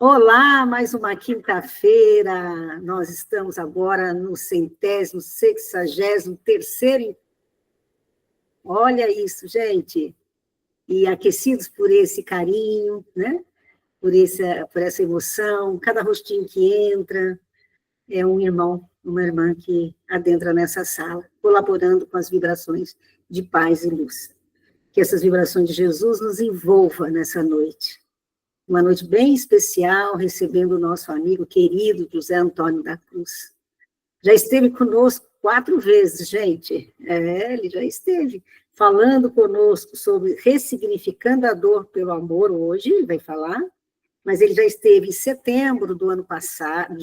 Olá, mais uma quinta-feira. Nós estamos agora no 163º. Olha isso, gente. E aquecidos por esse carinho, né? Por essa emoção. Cada rostinho que entra é um irmão, uma irmã que adentra nessa sala, colaborando com as vibrações de paz e luz. Que essas vibrações de Jesus nos envolva nessa noite. Uma noite bem especial, recebendo o nosso amigo querido José Antônio da Cruz. Já esteve conosco 4 vezes, gente. Ele já esteve falando conosco sobre ressignificando a dor pelo amor hoje, ele vai falar, mas ele já esteve em setembro do ano passado,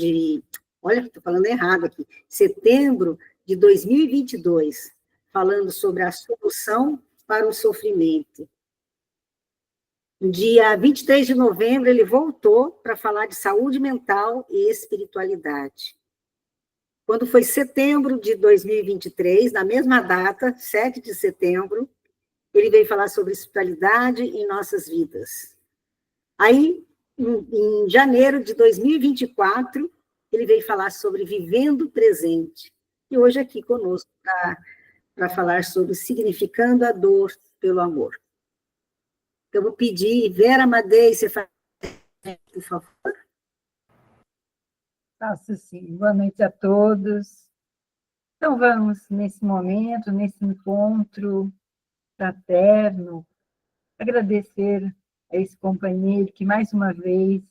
olha, estou falando errado aqui, setembro de 2022, falando sobre a solução para o sofrimento. No dia 23 de novembro, ele voltou para falar de saúde mental e espiritualidade. Quando foi setembro de 2023, na mesma data, 7 de setembro, ele veio falar sobre espiritualidade em nossas vidas. Aí, em janeiro de 2024, ele veio falar sobre vivendo o presente. E hoje aqui conosco para falar sobre significando a dor pelo amor. Eu vou pedir, Vera Madei, você faz, por favor. Faço sim. Boa noite a todos. Então, vamos, nesse momento, nesse encontro fraterno, agradecer a esse companheiro que, mais uma vez,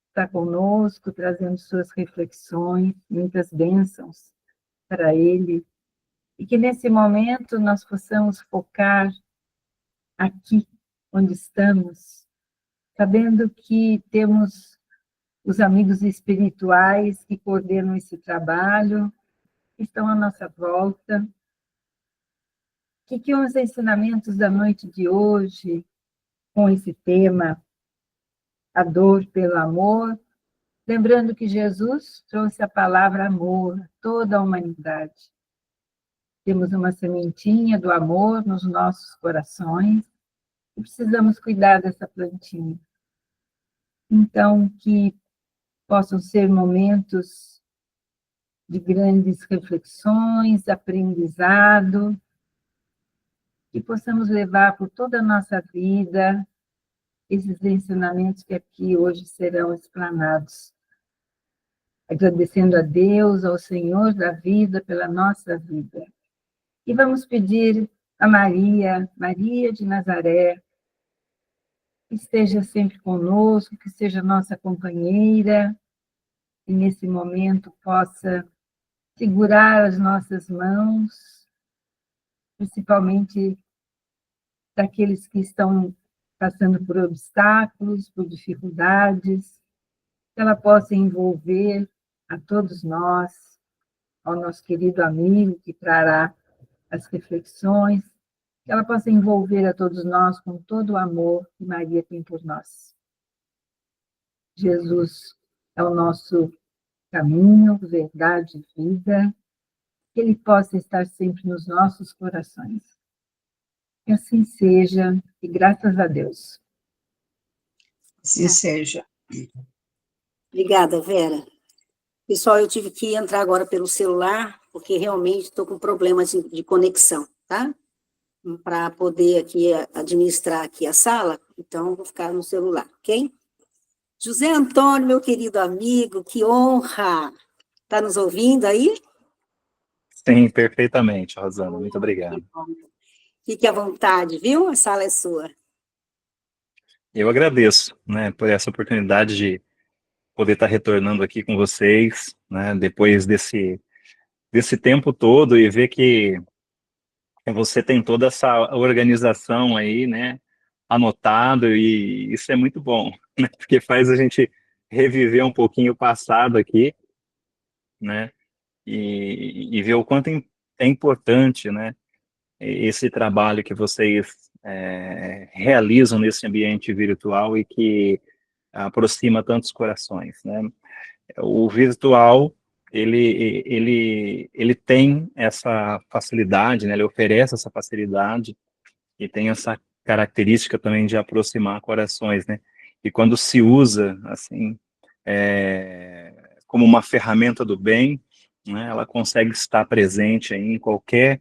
está conosco, trazendo suas reflexões, muitas bênçãos para ele, e que, nesse momento, nós possamos focar aqui, onde estamos, sabendo que temos os amigos espirituais que coordenam esse trabalho, estão à nossa volta. Que os ensinamentos da noite de hoje, com esse tema, a dor pelo amor, lembrando que Jesus trouxe a palavra amor a toda a humanidade. Temos uma sementinha do amor nos nossos corações e precisamos cuidar dessa plantinha. Então, que possam ser momentos de grandes reflexões, aprendizado, que possamos levar por toda a nossa vida esses ensinamentos que aqui hoje serão explanados. Agradecendo a Deus, ao Senhor da vida, pela nossa vida. E vamos pedir a Maria de Nazaré, que esteja sempre conosco, que seja nossa companheira, e nesse momento possa segurar as nossas mãos, principalmente daqueles que estão passando por obstáculos, por dificuldades, que ela possa envolver a todos nós, ao nosso querido amigo que trará as reflexões, que ela possa envolver a todos nós com todo o amor que Maria tem por nós. Jesus é o nosso caminho, verdade e vida, que Ele possa estar sempre nos nossos corações. Que assim seja, e graças a Deus. Assim seja. Obrigada, Vera. Pessoal, eu tive que entrar agora pelo celular, porque realmente estou com problemas de conexão, tá? Para poder aqui administrar aqui a sala, então vou ficar no celular, ok? José Antônio, meu querido amigo, que honra! Está nos ouvindo aí? Sim, perfeitamente, Rosana, muito obrigado. Fique à vontade, viu? A sala é sua. Eu agradeço, né, por essa oportunidade de poder estar retornando aqui com vocês, né, depois desse tempo todo e ver que você tem toda essa organização aí, né, anotado, e isso é muito bom, né, porque faz a gente reviver um pouquinho o passado aqui, né, e ver o quanto é importante, né, esse trabalho que vocês realizam nesse ambiente virtual e que aproxima tantos corações, né? O virtual, ele tem essa facilidade, né? Ele oferece essa facilidade e tem essa característica também de aproximar corações, né? e quando se usa, assim, como uma ferramenta do bem, né, ela consegue estar presente aí em qualquer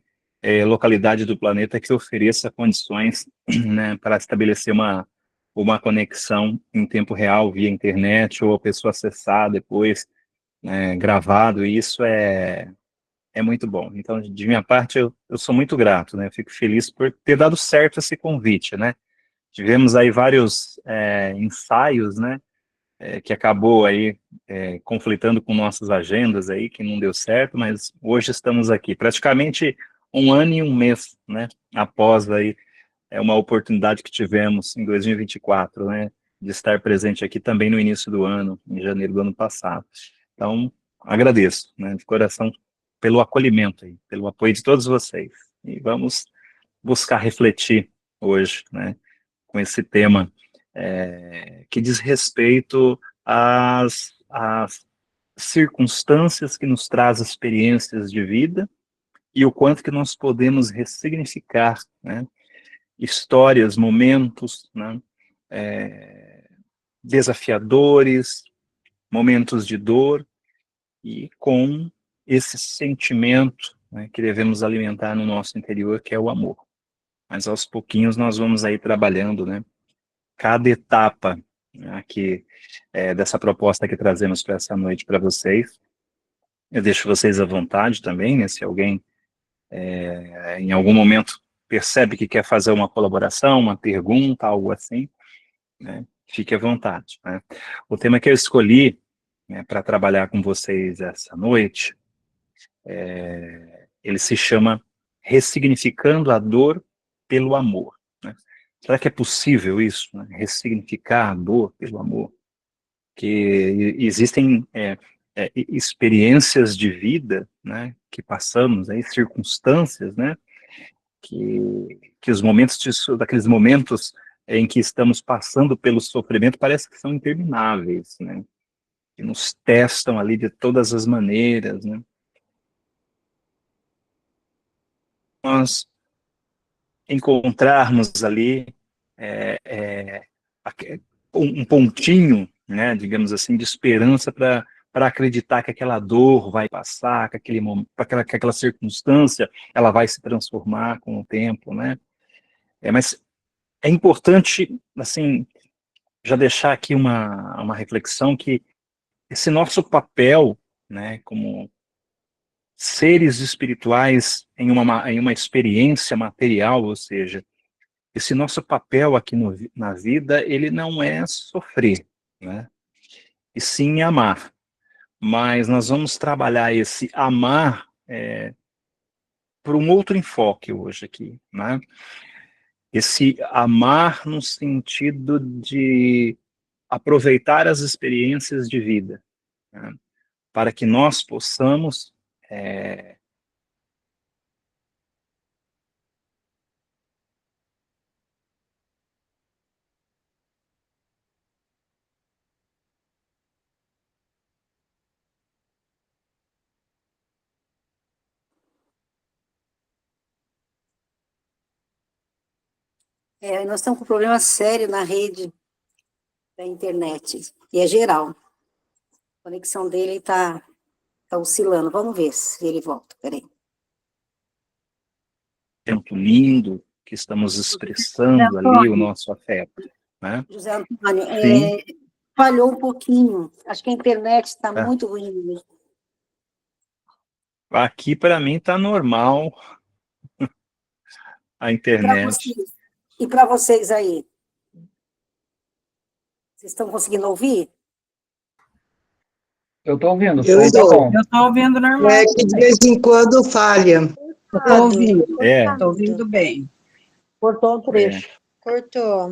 localidade do planeta que ofereça condições, né, para estabelecer uma conexão em tempo real via internet, ou a pessoa acessar depois, né, gravado. E isso é muito bom. Então, de minha parte, eu sou muito grato, né? Eu fico feliz por ter dado certo esse convite, né? Tivemos aí vários ensaios, né? Que acabou aí conflitando com nossas agendas aí, que não deu certo, mas hoje estamos aqui, praticamente 1 ano e 1 mês, né? Após aí uma oportunidade que tivemos em 2024, né? De estar presente aqui também no início do ano, em janeiro do ano passado. Então, agradeço, né? De coração pelo acolhimento aí, pelo apoio de todos vocês. E vamos buscar refletir hoje, né? Com esse tema que diz respeito às circunstâncias que nos trazem experiências de vida e o quanto que nós podemos ressignificar, né, histórias, momentos, né, desafiadores, momentos de dor, e com esse sentimento, né, que devemos alimentar no nosso interior, que é o amor. Mas aos pouquinhos nós vamos aí trabalhando, né, cada etapa aqui dessa proposta que trazemos para essa noite para vocês. Eu deixo vocês à vontade também, né, se alguém em algum momento percebe que quer fazer uma colaboração, uma pergunta, algo assim, né, fique à vontade, né. O tema que eu escolhi, né, para trabalhar com vocês essa noite, ele se chama Ressignificando a Dor pelo Amor, né. Será que é possível isso, né? Ressignificar a dor pelo amor? Que existem experiências de vida, né, que passamos, aí, circunstâncias, né, que os momentos daqueles momentos em que estamos passando pelo sofrimento parece que são intermináveis, né, que nos testam ali de todas as maneiras, né. Nós encontrarmos ali é, é, um pontinho, né, digamos assim, de esperança para acreditar que aquela dor vai passar, que aquela circunstância ela vai se transformar com o tempo, né? Mas é importante, assim, já deixar aqui uma reflexão que esse nosso papel, né, como seres espirituais em uma experiência material, ou seja, esse nosso papel aqui na vida, ele não é sofrer, né? E sim amar. Mas nós vamos trabalhar esse amar por um outro enfoque hoje aqui, né? Esse amar no sentido de aproveitar as experiências de vida, né? Para que nós possamos Nós estamos com um problema sério na rede da internet, e é geral. A conexão dele está oscilando. Vamos ver se ele volta. Peraí. tempo lindo que estamos expressando ali o nosso afeto, né? José Antônio, Sim. falhou um pouquinho. Acho que a internet está Tá. muito ruim. Aqui para mim está normal a internet. E para vocês aí? Vocês estão conseguindo ouvir? Eu estou ouvindo, o Eu som tá estou. bom. Eu estou ouvindo normal. É que de vez em quando falha. Eu estou ouvindo. É. Estou ouvindo bem. Cortou um trecho. Cortou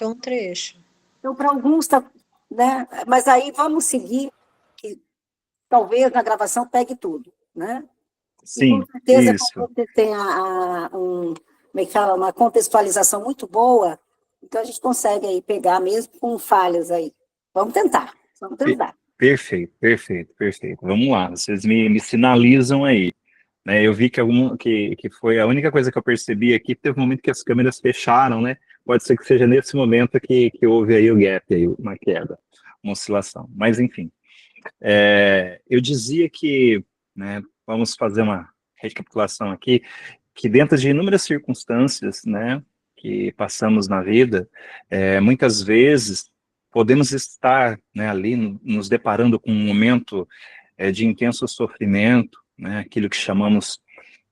um trecho. Então, para alguns está, né? Mas aí vamos seguir, que talvez na gravação pegue tudo, né? Sim, e com certeza, isso. como você tem como é que fala, uma contextualização muito boa, então a gente consegue aí pegar mesmo com falhas aí. Vamos tentar. Perfeito, perfeito, perfeito. Vamos lá, vocês me sinalizam aí. Né, eu vi que foi a única coisa que eu percebi aqui, teve um momento que as câmeras fecharam, né? pode ser que seja nesse momento que houve aí o gap, aí, uma queda, uma oscilação. Mas, enfim, eu dizia que, né, vamos fazer uma recapitulação aqui, que dentro de inúmeras circunstâncias, né, que passamos na vida, muitas vezes podemos estar, né, ali nos deparando com um momento de intenso sofrimento, né, aquilo que chamamos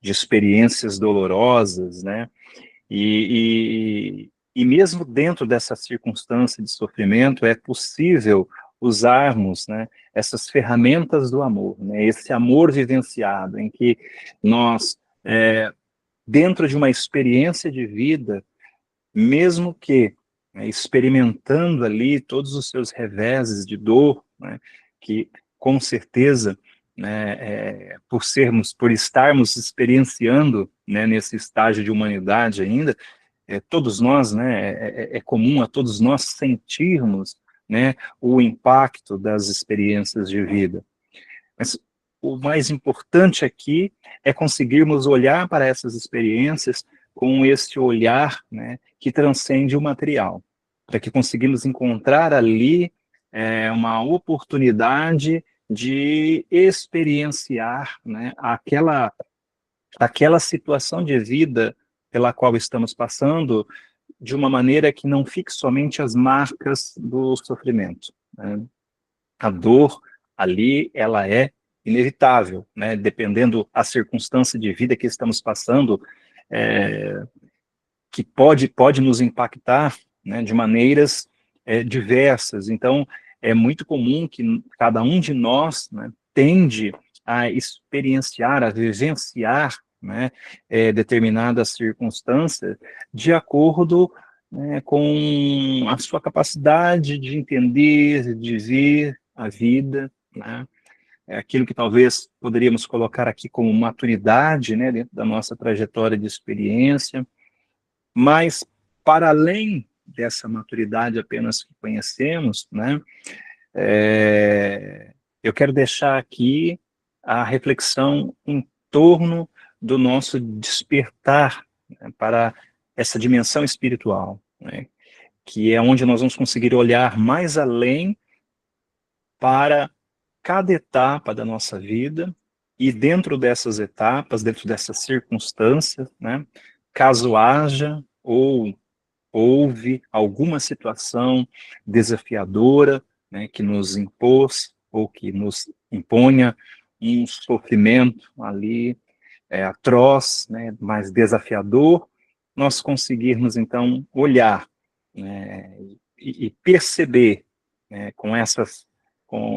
de experiências dolorosas, né, e mesmo dentro dessa circunstância de sofrimento, é possível usarmos, né, essas ferramentas do amor, né, esse amor vivenciado, em que nós, dentro de uma experiência de vida, mesmo que, né, experimentando ali todos os seus reveses de dor, né, que com certeza, né, por estarmos experienciando, né, nesse estágio de humanidade ainda, todos nós, né, é comum a todos nós sentirmos, né, o impacto das experiências de vida. Mas o mais importante aqui é conseguirmos olhar para essas experiências com esse olhar, né, que transcende o material, para que conseguimos encontrar ali uma oportunidade de experienciar, né, aquela situação de vida pela qual estamos passando de uma maneira que não fique somente as marcas do sofrimento, né? A dor ali, ela é inevitável, né? Dependendo a circunstância de vida que estamos passando, que pode nos impactar, né, de maneiras diversas. Então, é muito comum que cada um de nós, né, tende a experienciar, a vivenciar, né, determinadas circunstâncias de acordo, né, com a sua capacidade de entender, de ver a vida, né? É aquilo que talvez poderíamos colocar aqui como maturidade, né, dentro da nossa trajetória de experiência. Mas, para além dessa maturidade apenas que conhecemos, né, eu quero deixar aqui a reflexão em torno do nosso despertar, né, para essa dimensão espiritual, né, que é onde nós vamos conseguir olhar mais além para cada etapa da nossa vida, e dentro dessas etapas, dentro dessas circunstâncias, né, caso haja ou houve alguma situação desafiadora, né, que nos impôs ou que nos imponha um sofrimento ali atroz, né, mais desafiador, nós conseguirmos então olhar, né, e perceber, né,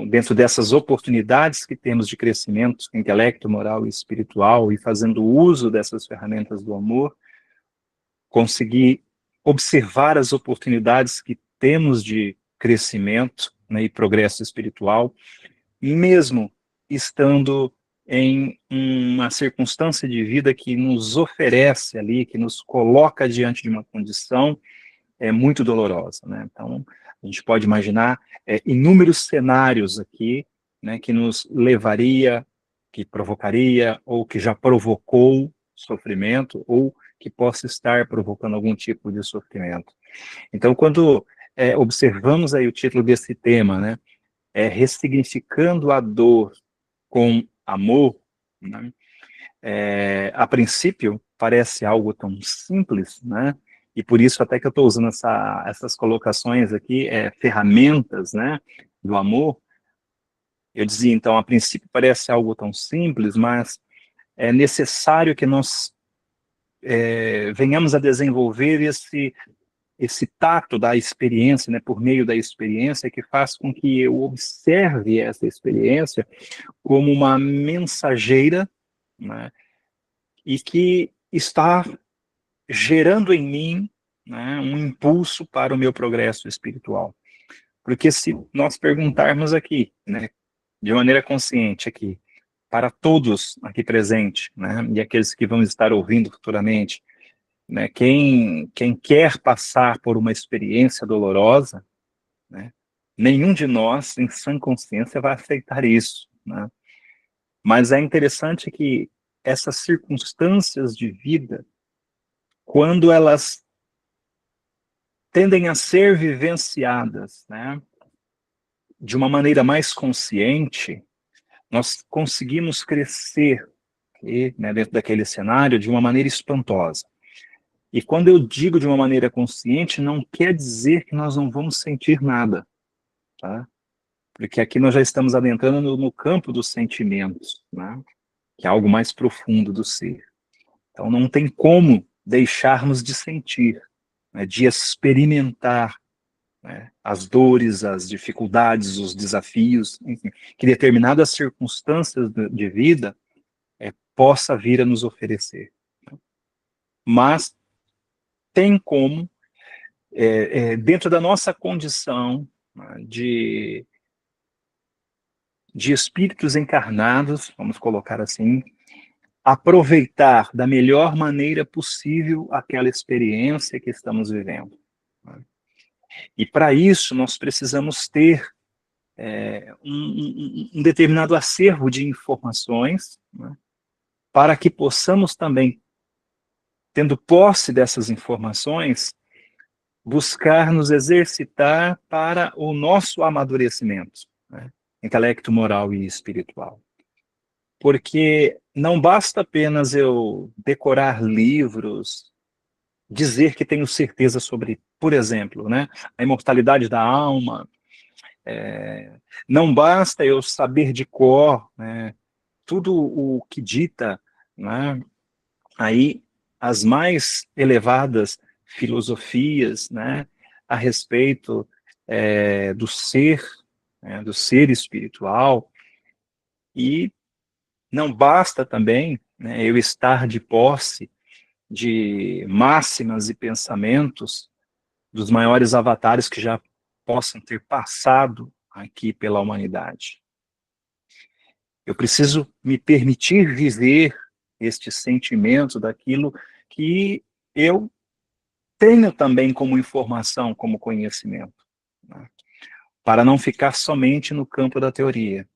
dentro dessas oportunidades que temos de crescimento intelecto, moral e espiritual, e fazendo uso dessas ferramentas do amor, conseguir observar as oportunidades que temos de crescimento, né, e progresso espiritual, mesmo estando em uma circunstância de vida que nos oferece ali, que nos coloca diante de uma condição muito dolorosa, né? Então, a gente pode imaginar inúmeros cenários aqui, né, que nos levaria, que provocaria, ou que já provocou sofrimento, ou que possa estar provocando algum tipo de sofrimento. Então, quando observamos aí o título desse tema, né, ressignificando a dor com amor, né, a princípio parece algo tão simples, né, e por isso até que eu estou usando essas colocações aqui, ferramentas, né, do amor. Eu dizia, então, a princípio parece algo tão simples, mas é necessário que nós venhamos a desenvolver esse tato da experiência, né, por meio da experiência, que faz com que eu observe essa experiência como uma mensageira, né, e que está gerando em mim, né, um impulso para o meu progresso espiritual. Porque se nós perguntarmos aqui, né, de maneira consciente aqui, para todos aqui presentes, né, e aqueles que vão estar ouvindo futuramente, né, quem quer passar por uma experiência dolorosa, né, nenhum de nós, em sã consciência, vai aceitar isso, né? Mas é interessante que essas circunstâncias de vida, quando elas tendem a ser vivenciadas, né, de uma maneira mais consciente, nós conseguimos crescer, né, dentro daquele cenário de uma maneira espantosa. E quando eu digo de uma maneira consciente, não quer dizer que nós não vamos sentir nada, tá? Porque aqui nós já estamos adentrando no campo dos sentimentos, né? Que é algo mais profundo do ser. Então não tem como deixarmos de sentir, né, de experimentar, né, as dores, as dificuldades, os desafios, enfim, que determinadas circunstâncias de vida possa vir a nos oferecer. Mas tem como, dentro da nossa condição, né, de espíritos encarnados, vamos colocar assim, aproveitar da melhor maneira possível aquela experiência que estamos vivendo. E para isso nós precisamos ter um determinado acervo de informações, né, para que possamos também, tendo posse dessas informações, buscar nos exercitar para o nosso amadurecimento, né, intelecto, moral e espiritual. Porque não basta apenas eu decorar livros, dizer que tenho certeza sobre, por exemplo, né, a imortalidade da alma, não basta eu saber de cor, né, tudo o que dita, né, aí as mais elevadas filosofias, né, a respeito do ser, né, do ser espiritual, e não basta também, né, eu estar de posse de máximas e pensamentos dos maiores avatares que já possam ter passado aqui pela humanidade. Eu preciso me permitir viver este sentimento daquilo que eu tenho também como informação, como conhecimento, né? Para não ficar somente no campo da teoria.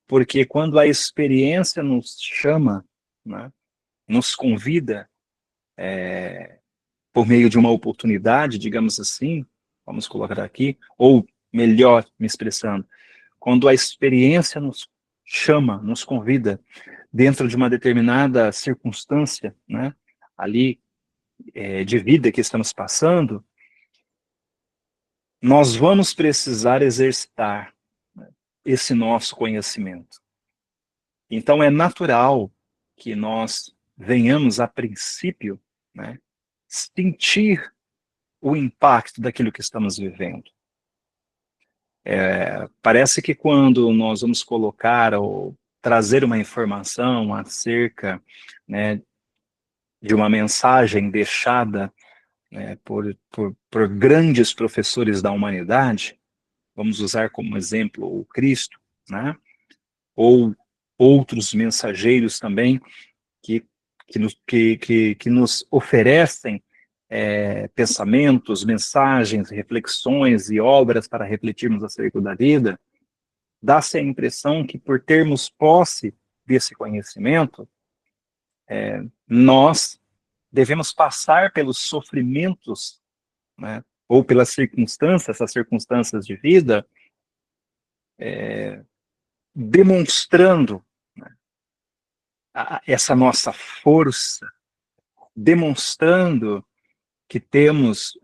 Porque quando a experiência nos chama, né, nos convida, por meio de uma oportunidade, digamos assim, vamos colocar aqui, ou melhor me expressando, quando a experiência nos chama, nos convida, dentro de uma determinada circunstância, né, ali, de vida que estamos passando, nós vamos precisar exercitar, né, esse nosso conhecimento. Então é natural que nós venhamos, a princípio, né, sentir o impacto daquilo que estamos vivendo. Parece que quando nós vamos colocar ou trazer uma informação acerca, né, de uma mensagem deixada, né, por grandes professores da humanidade, vamos usar como exemplo o Cristo, né, ou outros mensageiros também que, que nos oferecem pensamentos, mensagens, reflexões e obras para refletirmos acerca da vida, dá-se a impressão que, por termos posse desse conhecimento, nós devemos passar pelos sofrimentos, né, ou pelas circunstâncias, essas circunstâncias de vida, demonstrando, né, essa nossa força, demonstrando que temos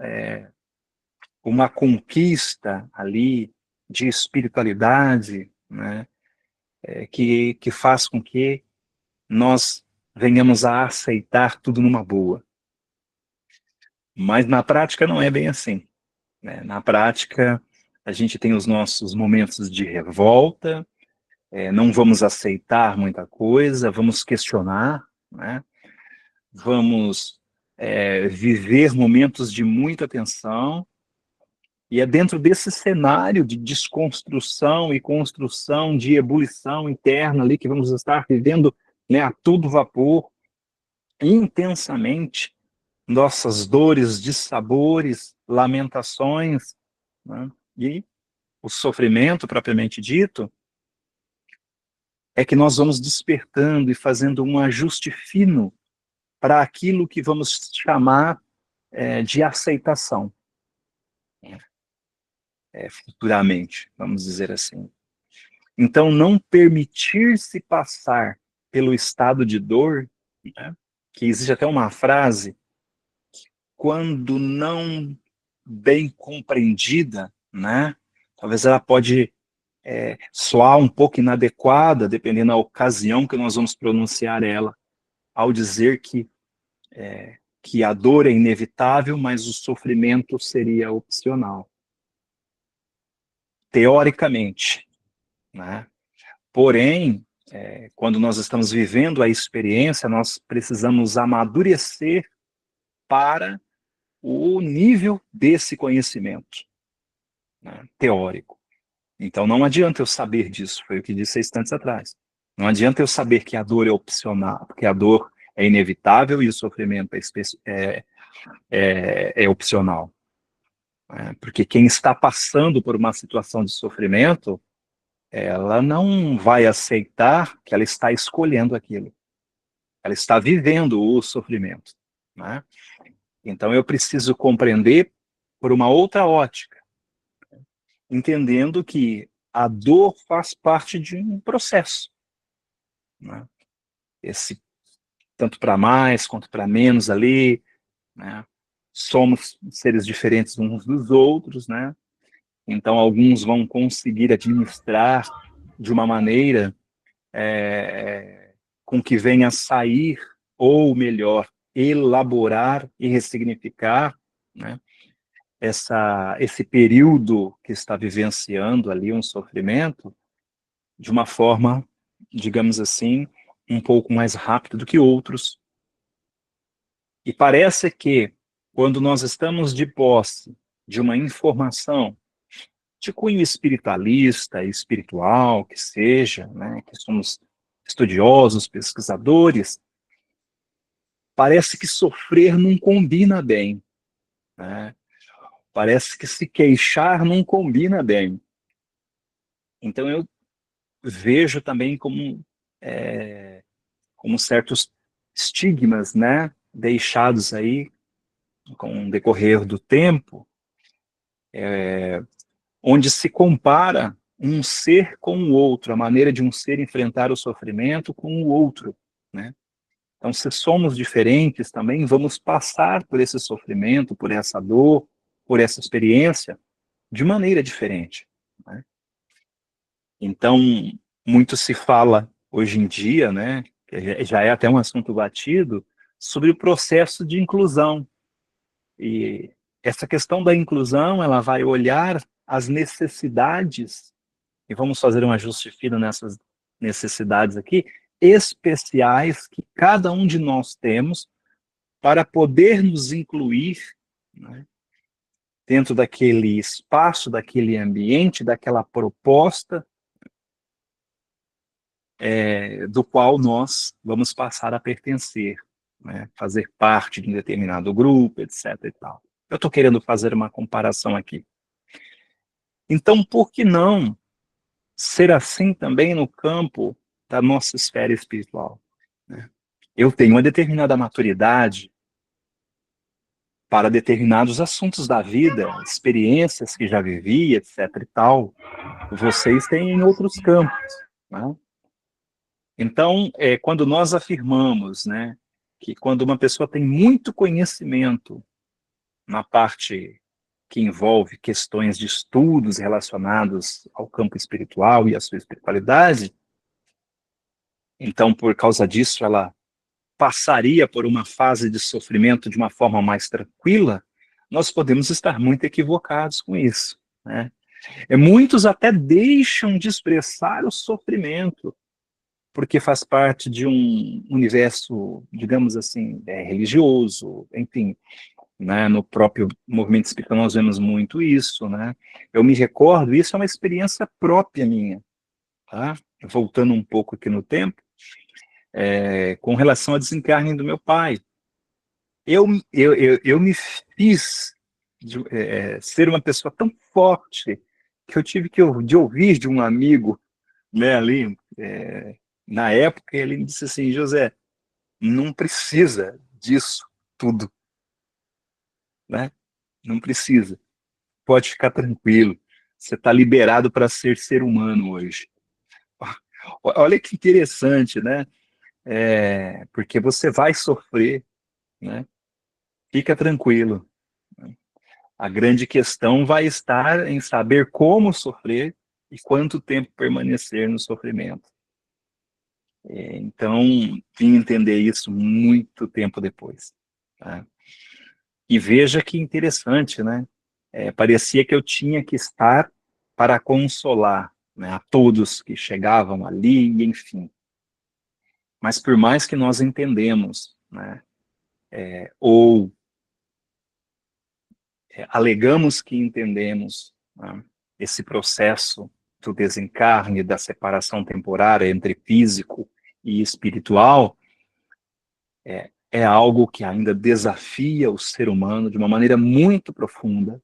uma conquista ali de espiritualidade, né, que faz com que nós venhamos a aceitar tudo numa boa. Mas na prática não é bem assim, né? Na prática, a gente tem os nossos momentos de revolta, não vamos aceitar muita coisa, vamos questionar, né? Vamos viver momentos de muita tensão, e é dentro desse cenário de desconstrução e construção de ebulição interna ali que vamos estar vivendo, né, a todo vapor, intensamente, nossas dores, dissabores, lamentações, né, e o sofrimento propriamente dito, é que nós vamos despertando e fazendo um ajuste fino para aquilo que vamos chamar de aceitação. futuramente, vamos dizer assim. Então, não permitir-se passar pelo estado de dor, né, que existe até uma frase, quando não bem compreendida, né, talvez ela pode soar um pouco inadequada, dependendo da ocasião que nós vamos pronunciar ela, ao dizer que a dor é inevitável, mas o sofrimento seria opcional. Teoricamente, né? Porém, quando nós estamos vivendo a experiência, nós precisamos amadurecer para o nível desse conhecimento, né, teórico. Então, não adianta eu saber disso, foi o que disse há instantes atrás. Não adianta eu saber que a dor é opcional, porque a dor é inevitável e o sofrimento é opcional. Né? Porque quem está passando por uma situação de sofrimento, ela não vai aceitar que ela está escolhendo aquilo. Ela está vivendo o sofrimento. Né? Então eu preciso compreender por uma outra ótica, entendendo que a dor faz parte de um processo. Né? Esse tanto para mais quanto para menos ali, né? Somos seres diferentes uns dos outros, né? Então alguns vão conseguir administrar de uma maneira com que venha a sair, ou melhor, elaborar e ressignificar, né, esse período que está vivenciando ali um sofrimento de uma forma, digamos assim, um pouco mais rápida do que outros. E parece que, quando nós estamos de posse de uma informação de cunho espiritualista, espiritual, que seja, né, que somos estudiosos, pesquisadores, parece que sofrer não combina bem, né? Parece que se queixar não combina bem. Então eu vejo também como certos estigmas, né, deixados aí com o decorrer do tempo, onde se compara um ser com o outro, a maneira de um ser enfrentar o sofrimento com o outro, né? Então, se somos diferentes também, vamos passar por esse sofrimento, por essa dor, por essa experiência, de maneira diferente. Né? Então, muito se fala hoje em dia, né, que já é até um assunto batido, sobre o processo de inclusão. E essa questão da inclusão, ela vai olhar as necessidades, e vamos fazer um ajuste fino nessas necessidades aqui, especiais que cada um de nós temos para poder nos incluir, né, dentro daquele espaço, daquele ambiente, daquela proposta do qual nós vamos passar a pertencer, né, fazer parte de um determinado grupo, etc. e tal. Eu estou querendo fazer uma comparação aqui. Então, por que não ser assim também no campo da nossa esfera espiritual? Né? Eu tenho uma determinada maturidade para determinados assuntos da vida, experiências que já vivi, etc. e tal. Vocês têm em outros campos. Né? Então, quando nós afirmamos, né, que quando uma pessoa tem muito conhecimento na parte que envolve questões de estudos relacionados ao campo espiritual e à sua espiritualidade, então, por causa disso, ela passaria por uma fase de sofrimento de uma forma mais tranquila, nós podemos estar muito equivocados com isso. Né? Muitos até deixam de expressar o sofrimento, porque faz parte de um universo, digamos assim, religioso, enfim. Né? No próprio movimento espírita nós vemos muito isso. Né? Eu me recordo, isso é uma experiência própria minha. Tá? Voltando um pouco aqui no tempo, com relação ao desencarne do meu pai. Eu me fiz ser uma pessoa tão forte que eu tive de ouvir de um amigo, né, ali, na época, ele me disse assim: José, não precisa disso tudo, né? Não precisa. pode ficar tranquilo. Você está liberado para ser humano hoje. Olha que interessante, né? Porque você vai sofrer, né? Fica tranquilo. A grande questão vai estar em saber como sofrer e quanto tempo permanecer no sofrimento. Então, vim entender isso muito tempo depois. Tá? E veja que interessante, né? Parecia que eu tinha que estar para consolar, né, a todos que chegavam ali, enfim. Mas por mais que nós entendemos, né, ou alegamos que entendemos, né, esse processo do desencarne, da separação temporária entre físico e espiritual, é algo que ainda desafia o ser humano de uma maneira muito profunda,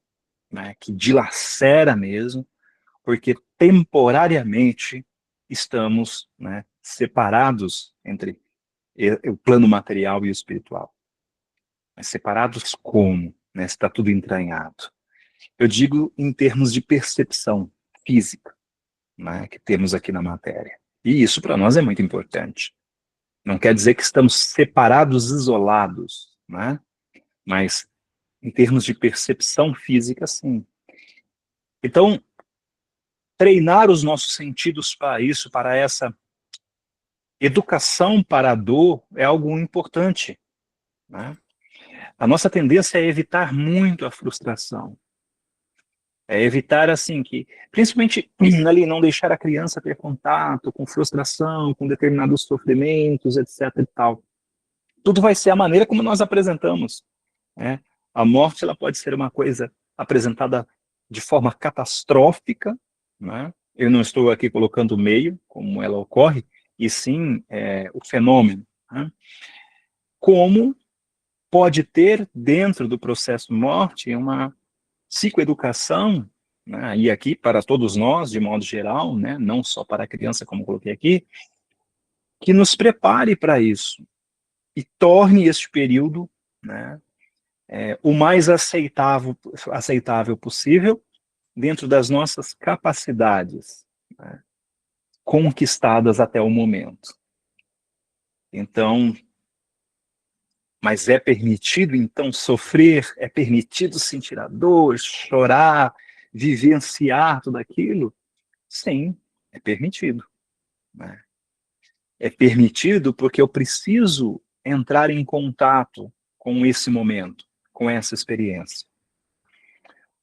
né, que dilacera mesmo, porque temporariamente estamos, né, separados entre o plano material e o espiritual. Mas separados como? Né, está tudo entranhado. Eu digo em termos de percepção física, né, que temos aqui na matéria. E isso para nós é muito importante. Não quer dizer que estamos separados, isolados, né? Mas em termos de percepção física, sim. Então, treinar os nossos sentidos para isso, para essa educação para a dor, é algo importante, né? A nossa tendência é evitar muito a frustração. É evitar, assim, que, principalmente ali, não deixar a criança ter contato com frustração, com determinados sofrimentos, etc. e tal. Tudo vai ser a maneira como nós apresentamos, né? A morte, ela pode ser uma coisa apresentada de forma catastrófica, né? Eu não estou aqui colocando o meio, como ela ocorre, e sim o fenômeno, né? Como pode ter, dentro do processo de morte, uma psicoeducação, né? E aqui para todos nós, de modo geral, né? Não só para a criança, como coloquei aqui, que nos prepare para isso e torne este período, né, o mais aceitável possível dentro das nossas capacidades, né, conquistadas até o momento. Então, mas é permitido, então, sofrer, é permitido sentir a dor, chorar, vivenciar tudo aquilo? Sim, é permitido, né? É permitido porque eu preciso entrar em contato com esse momento, com essa experiência.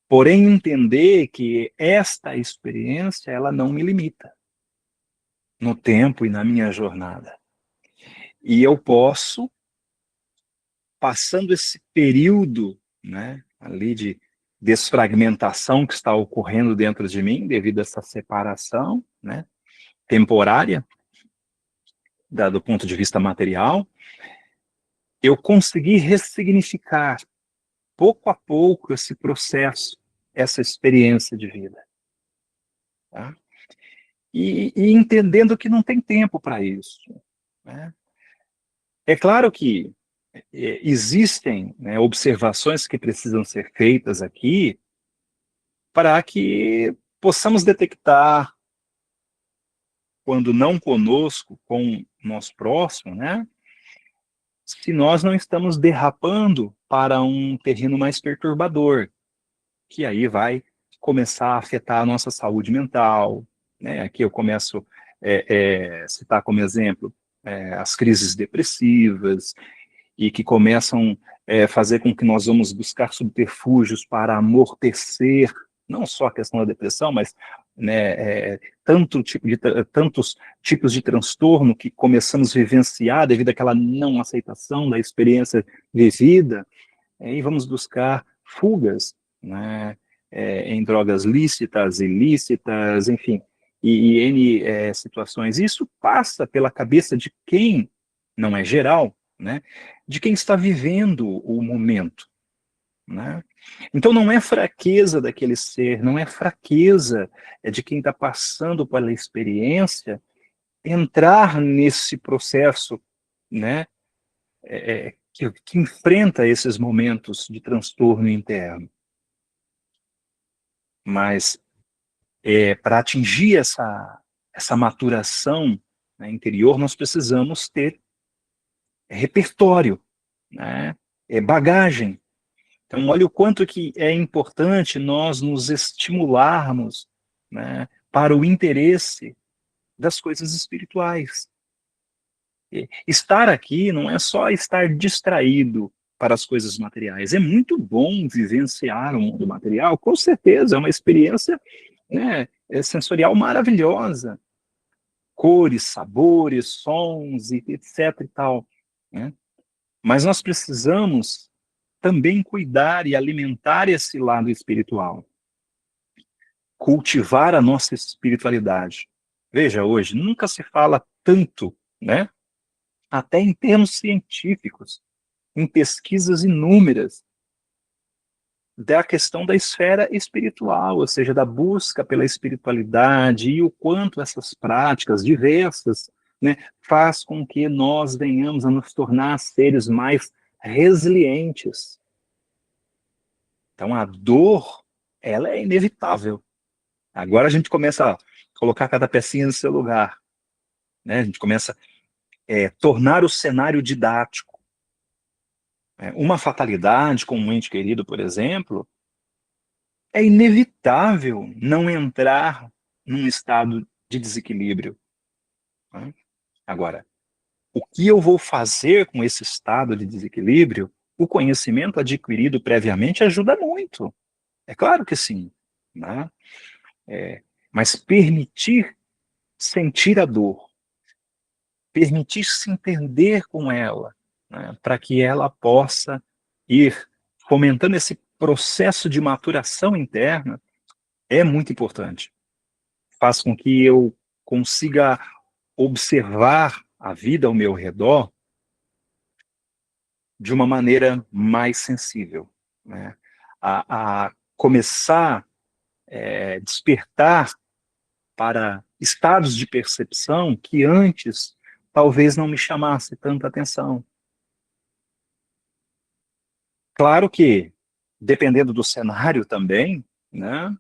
Porém, entender que esta experiência, ela não me limita no tempo e na minha jornada. E eu posso, passando esse período, né, ali de desfragmentação que está ocorrendo dentro de mim, devido a essa separação, né, temporária, do ponto de vista material, eu consegui ressignificar, pouco a pouco, esse processo, essa experiência de vida. Tá? E entendendo que não tem tempo para isso, né? É claro que existem, né, observações que precisam ser feitas aqui para que possamos detectar, quando não conosco, com o nosso próximo, né, se nós não estamos derrapando para um terreno mais perturbador, que aí vai começar a afetar a nossa saúde mental, né? Aqui eu começo a citar como exemplo as crises depressivas, e que começam a fazer com que nós vamos buscar subterfúgios para amortecer, não só a questão da depressão, mas, né, tantos tipos de transtorno que começamos a vivenciar devido àquela não aceitação da experiência vivida, e vamos buscar fugas, né, em drogas lícitas, ilícitas, enfim, e N situações. Isso passa pela cabeça de quem, não é geral, né, de quem está vivendo o momento, né? Então não é fraqueza daquele ser, não é fraqueza de quem está passando pela experiência entrar nesse processo, né, que enfrenta esses momentos de transtorno interno. Mas para atingir essa maturação, né, interior, nós precisamos ter repertório, né, bagagem. Então, olha o quanto que é importante nós nos estimularmos, né, para o interesse das coisas espirituais. Estar aqui não é só estar distraído para as coisas materiais. É muito bom vivenciar o mundo material, com certeza, é uma experiência, né, sensorial maravilhosa. Cores, sabores, sons, e etc. e tal, né? Mas nós precisamos também cuidar e alimentar esse lado espiritual. Cultivar a nossa espiritualidade. Veja, hoje, nunca se fala tanto, né? Até em termos científicos, em pesquisas inúmeras, da questão da esfera espiritual, ou seja, da busca pela espiritualidade e o quanto essas práticas diversas, né, faz com que nós venhamos a nos tornar seres mais resilientes. Então, a dor, ela é inevitável. Agora a gente começa a colocar cada pecinha no seu lugar, né? A gente começa a tornar o cenário didático. Uma fatalidade com um ente querido, por exemplo, é inevitável não entrar num estado de desequilíbrio, né? Agora, o que eu vou fazer com esse estado de desequilíbrio, o conhecimento adquirido previamente ajuda muito. É claro que sim, né? Mas permitir sentir a dor, permitir se entender com ela, né, para que ela possa ir fomentando esse processo de maturação interna, é muito importante. Faz com que eu consiga observar a vida ao meu redor de uma maneira mais sensível, né? A começar a despertar para estados de percepção que antes talvez não me chamasse tanta atenção. Claro que, dependendo do cenário também, né,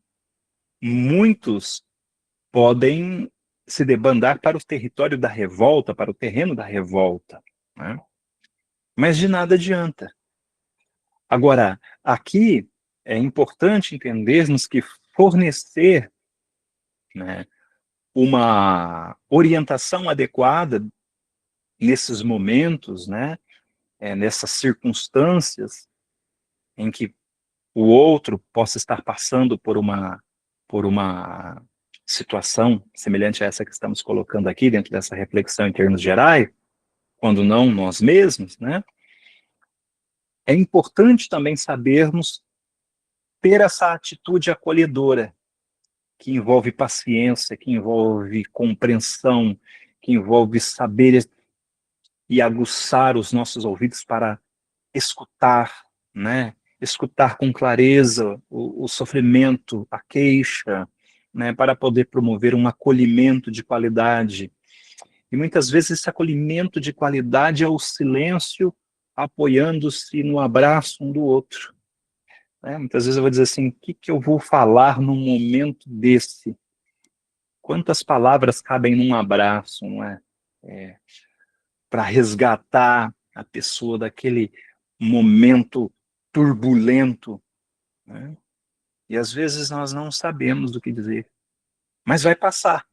muitos podem se debandar para o território da revolta, para o terreno da revolta, né? Mas de nada adianta. Agora, aqui é importante entendermos que fornecer, né, uma orientação adequada nesses momentos, né, nessas circunstâncias em que o outro possa estar passando por uma situação semelhante a essa que estamos colocando aqui dentro dessa reflexão em termos gerais, quando não nós mesmos, né? É importante também sabermos ter essa atitude acolhedora, que envolve paciência, que envolve compreensão, que envolve saber e aguçar os nossos ouvidos para escutar, né? Escutar com clareza o sofrimento, a queixa, né? Para poder promover um acolhimento de qualidade. E muitas vezes esse acolhimento de qualidade é o silêncio apoiando-se no abraço um do outro, né? Muitas vezes eu vou dizer assim, o que eu vou falar num momento desse? Quantas palavras cabem num abraço, não é? Para resgatar a pessoa daquele momento turbulento, né? E às vezes nós não sabemos o que dizer, mas vai passar,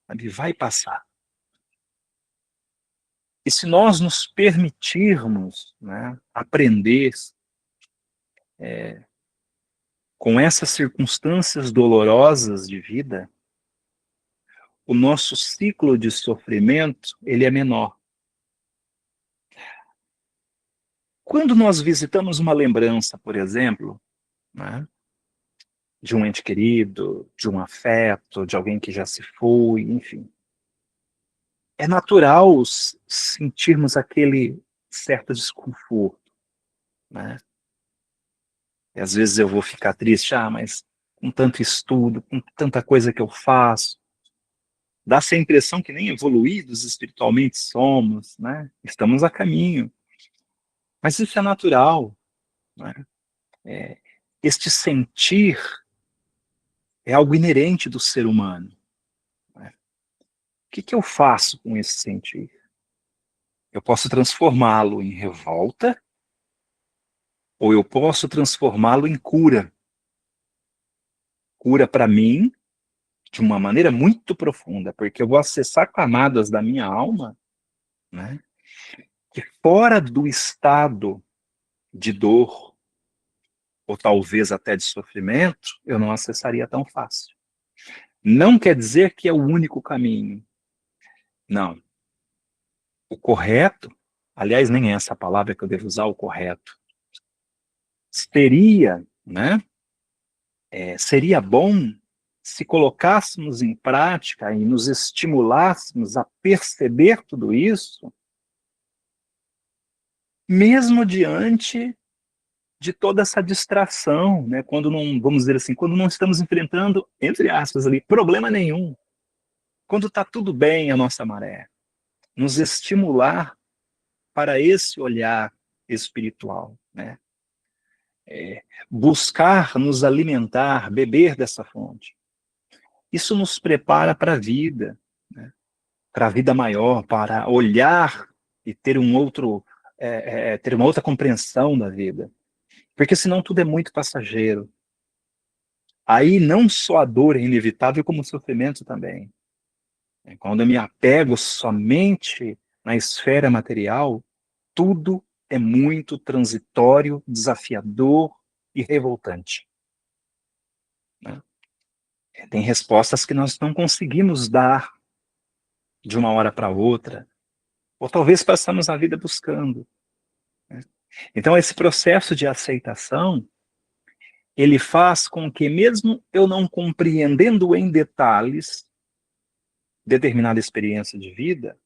sabe? Vai passar. E se nós nos permitirmos, né, aprender com essas circunstâncias dolorosas de vida, o nosso ciclo de sofrimento ele é menor. Quando nós visitamos uma lembrança, por exemplo, né, de um ente querido, de um afeto, de alguém que já se foi, enfim, é natural sentirmos aquele certo desconforto, né? E às vezes eu vou ficar triste, mas com tanto estudo, com tanta coisa que eu faço, dá-se a impressão que nem evoluídos espiritualmente somos, né? Estamos a caminho. Mas isso é natural, né? Este sentir é algo inerente do ser humano. Né? O que eu faço com esse sentir? Eu posso transformá-lo em revolta, ou eu posso transformá-lo em cura. Cura para mim, de uma maneira muito profunda, porque eu vou acessar camadas da minha alma, né, que fora do estado de dor, ou talvez até de sofrimento, eu não acessaria tão fácil. Não quer dizer que é o único caminho. Não. O correto, aliás, nem é essa a palavra que eu devo usar, o correto, seria, né, seria bom se colocássemos em prática e nos estimulássemos a perceber tudo isso, mesmo diante de toda essa distração, né? Quando não, vamos dizer assim, quando não estamos enfrentando, entre aspas ali, problema nenhum, quando está tudo bem a nossa maré, nos estimular para esse olhar espiritual, né? Buscar nos alimentar, beber dessa fonte. Isso nos prepara para a vida, né? Para a vida maior, para olhar e ter ter uma outra compreensão da vida. Porque senão tudo é muito passageiro. Aí não só a dor é inevitável, como o sofrimento também. Quando eu me apego somente na esfera material, tudo é muito transitório, desafiador e revoltante. Né? Tem respostas que nós não conseguimos dar de uma hora para outra, ou talvez passamos a vida buscando. Né? Então, esse processo de aceitação, ele faz com que, mesmo eu não compreendendo em detalhes determinada experiência de vida,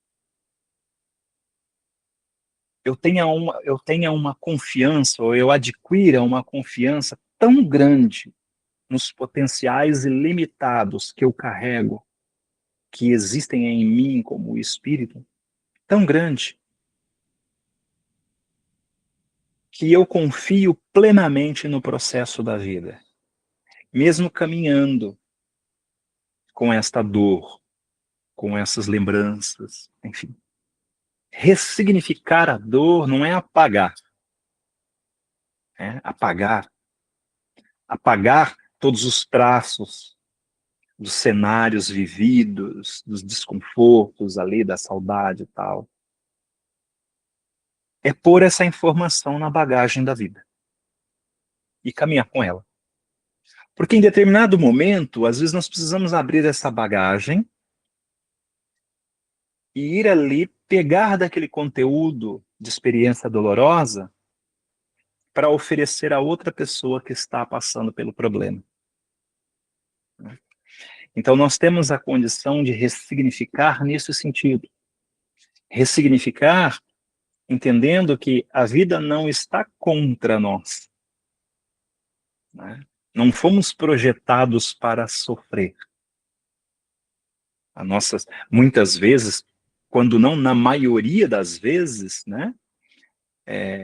eu tenha uma confiança, ou eu adquira uma confiança tão grande nos potenciais ilimitados que eu carrego, que existem em mim como espírito, tão grande, que eu confio plenamente no processo da vida, mesmo caminhando com esta dor, com essas lembranças, enfim. Ressignificar a dor não é apagar, é apagar todos os traços dos cenários vividos, dos desconfortos ali, da saudade e tal. É pôr essa informação na bagagem da vida e caminhar com ela. Porque em determinado momento, às vezes nós precisamos abrir essa bagagem e ir ali pegar daquele conteúdo de experiência dolorosa para oferecer a outra pessoa que está passando pelo problema. Então nós temos a condição de ressignificar nesse sentido. Ressignificar entendendo que a vida não está contra nós. Né? Não fomos projetados para sofrer. Muitas vezes, quando não na maioria das vezes, né,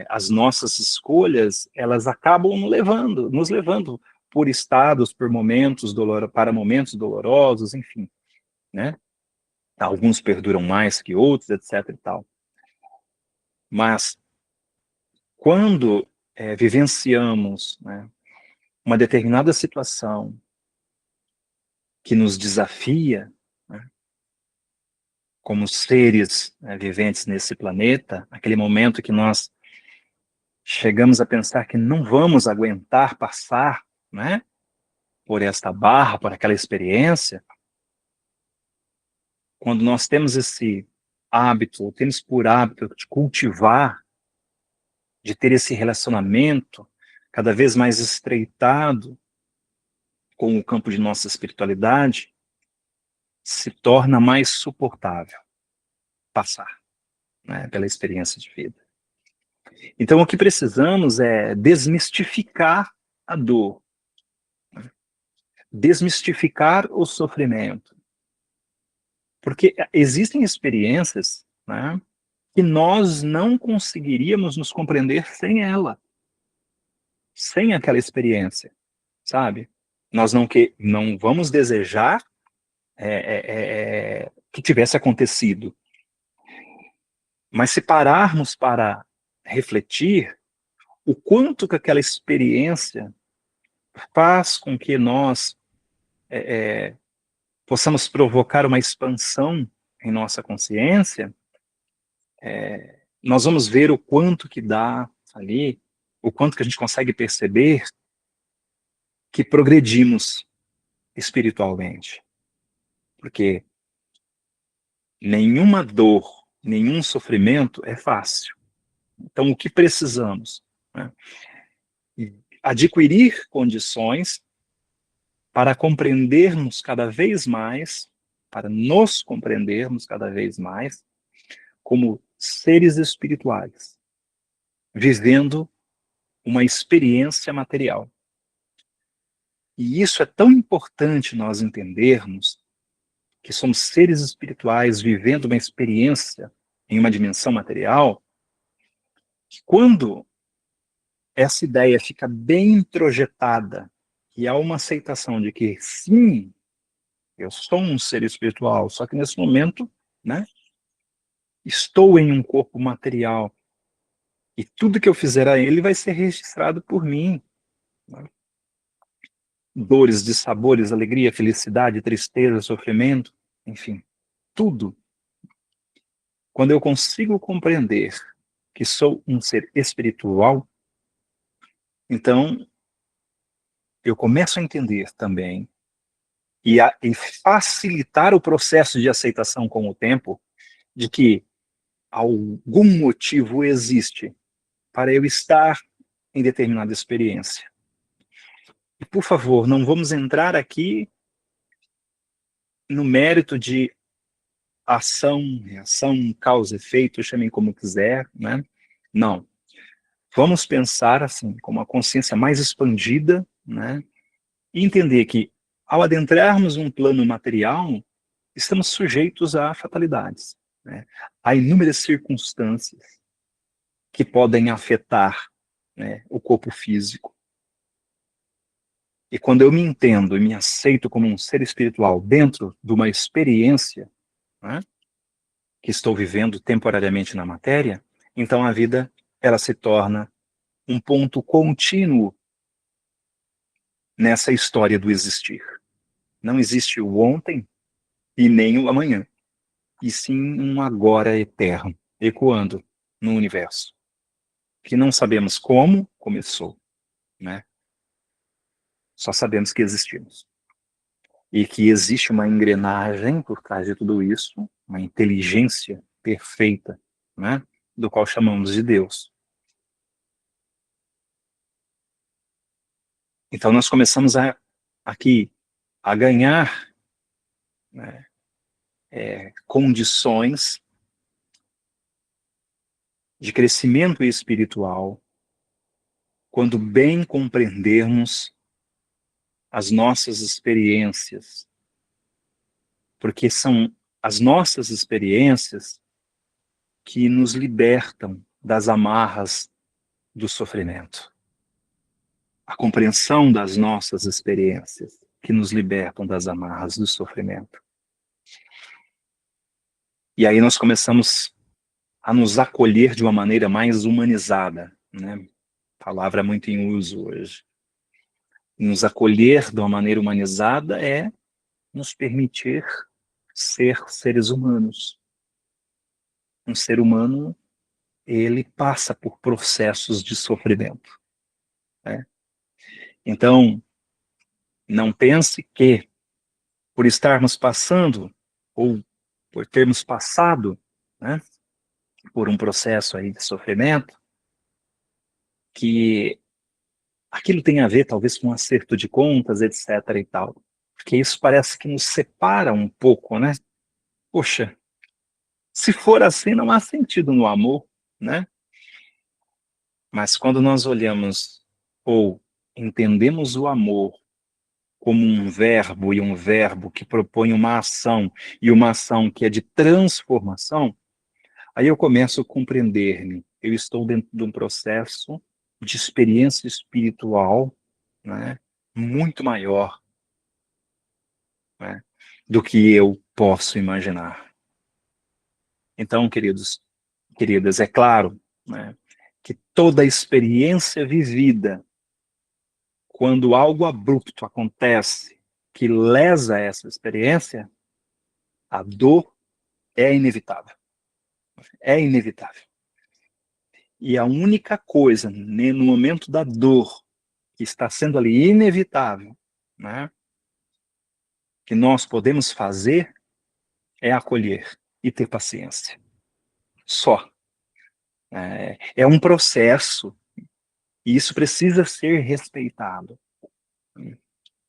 as nossas escolhas, elas acabam nos levando por estados, para momentos dolorosos, enfim. Né? Alguns perduram mais que outros, etc. e tal. Mas, quando vivenciamos, né, uma determinada situação que nos desafia, né, como seres, né, viventes nesse planeta, aquele momento que nós chegamos a pensar que não vamos aguentar passar, né, por esta barra, por aquela experiência, quando nós temos esse hábito, temos por hábito de cultivar, de ter esse relacionamento cada vez mais estreitado com o campo de nossa espiritualidade, se torna mais suportável passar, né, pela experiência de vida. Então, o que precisamos é desmistificar a dor, né, desmistificar o sofrimento. Porque existem experiências, né, que nós não conseguiríamos nos compreender sem ela, sem aquela experiência, sabe? Nós não vamos desejar que tivesse acontecido. Mas se pararmos para refletir, o quanto que aquela experiência faz com que nós possamos provocar uma expansão em nossa consciência, nós vamos ver o quanto que dá ali, o quanto que a gente consegue perceber que progredimos espiritualmente. Porque nenhuma dor, nenhum sofrimento é fácil. Então, o que precisamos? Né? Adquirir condições para compreendermos cada vez mais, para nos compreendermos cada vez mais como seres espirituais, vivendo uma experiência material. E isso é tão importante nós entendermos, que somos seres espirituais vivendo uma experiência em uma dimensão material, que quando essa ideia fica bem introjetada e há uma aceitação de que sim, eu sou um ser espiritual, só que nesse momento, né, estou em um corpo material e tudo que eu fizer a ele vai ser registrado por mim. Né? Dores, dissabores, alegria, felicidade, tristeza, sofrimento, enfim, tudo. Quando eu consigo compreender que sou um ser espiritual, então eu começo a entender também e facilitar o processo de aceitação com o tempo de que algum motivo existe para eu estar em determinada experiência. E, por favor, não vamos entrar aqui no mérito de ação, reação, causa, efeito, chamem como quiser, né? Não. Vamos pensar assim, com uma consciência mais expandida, né? E entender que, ao adentrarmos um plano material, estamos sujeitos a fatalidades, né? Há inúmeras circunstâncias que podem afetar, né, o corpo físico. E quando eu me entendo e me aceito como um ser espiritual dentro de uma experiência, né, que estou vivendo temporariamente na matéria, então a vida ela se torna um ponto contínuo nessa história do existir. Não existe o ontem e nem o amanhã, e sim um agora eterno, ecoando no universo, que não sabemos como começou, né? Só sabemos que existimos. E que existe uma engrenagem por trás de tudo isso, uma inteligência perfeita, né? Do qual chamamos de Deus. Então nós começamos aqui a ganhar, né, condições de crescimento espiritual quando bem compreendermos as nossas experiências. Porque são as nossas experiências que nos libertam das amarras do sofrimento. A compreensão das nossas experiências que nos libertam das amarras do sofrimento. E aí nós começamos a nos acolher de uma maneira mais humanizada, né? Palavra muito em uso hoje. Nos acolher de uma maneira humanizada é nos permitir ser seres humanos. Um ser humano, ele passa por processos de sofrimento, né? Então, não pense que, por estarmos passando, ou por termos passado, né, por um processo aí de sofrimento, que aquilo tem a ver, talvez, com um acerto de contas, etc. e tal. Porque isso parece que nos separa um pouco, né? Poxa, se for assim, não há sentido no amor, né? Mas quando nós olhamos ou entendemos o amor como um verbo, e um verbo que propõe uma ação, e uma ação que é de transformação, aí eu começo a compreender-me. Eu estou dentro de um processo de experiência espiritual, né, muito maior né, do que eu posso imaginar. Então, queridos, queridas, é claro, né, que toda experiência vivida, quando algo abrupto acontece que lesa essa experiência, a dor é inevitável. É inevitável. E a única coisa, né, no momento da dor, que está sendo ali inevitável, né, que nós podemos fazer é acolher e ter paciência. Só. É um processo e isso precisa ser respeitado.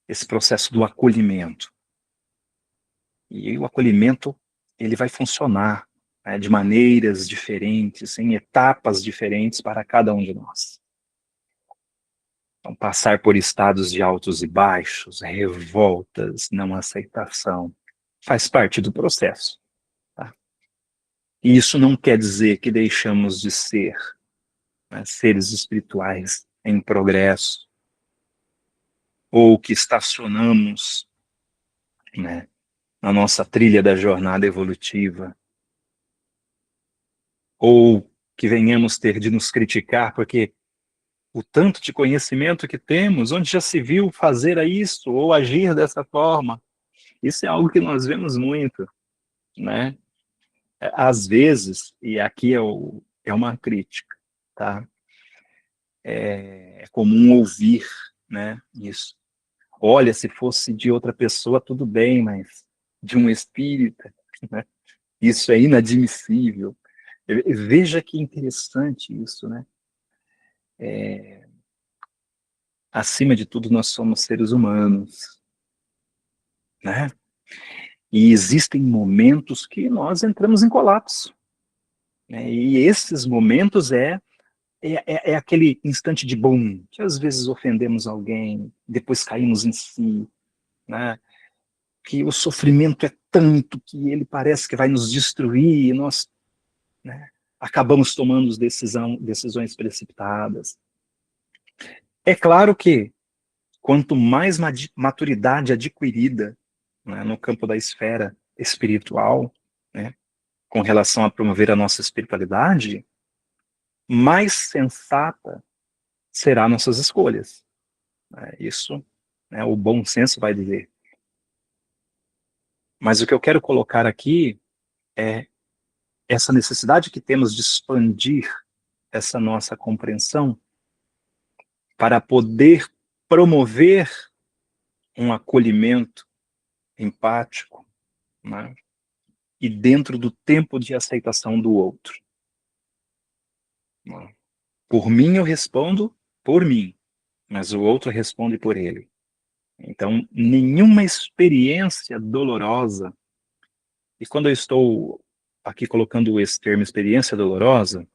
Esse processo do acolhimento. E o acolhimento, ele vai funcionar, né, de maneiras diferentes, em etapas diferentes para cada um de nós. Então, passar por estados de altos e baixos, revoltas, não aceitação, faz parte do processo. Tá? E isso não quer dizer que deixamos de ser, né, seres espirituais em progresso, ou que estacionamos, né, na nossa trilha da jornada evolutiva, ou que venhamos ter de nos criticar, porque o tanto de conhecimento que temos, onde já se viu fazer isso ou agir dessa forma, isso é algo que nós vemos muito, né? Às vezes, e aqui é uma crítica, tá? É comum ouvir, né, isso. Olha, se fosse de outra pessoa, tudo bem, mas de um espírita, né? Isso é inadmissível. Veja que interessante isso, né? Acima de tudo, nós somos seres humanos, né? E existem momentos que nós entramos em colapso, né? E esses momentos é aquele instante de boom, que às vezes ofendemos alguém, depois caímos em si, né? Que o sofrimento é tanto que ele parece que vai nos destruir e nós, né, acabamos tomando decisões precipitadas. É claro que quanto mais maturidade adquirida, né, no campo da esfera espiritual, né, com relação a promover a nossa espiritualidade, mais sensata será nossas escolhas. Isso, né, o bom senso vai dizer. Mas o que eu quero colocar aqui é essa necessidade que temos de expandir essa nossa compreensão para poder promover um acolhimento empático, né, e dentro do tempo de aceitação do outro. Por mim eu respondo por mim, mas o outro responde por ele. Então, nenhuma experiência dolorosa, e quando eu estou aqui colocando esse termo experiência dolorosa,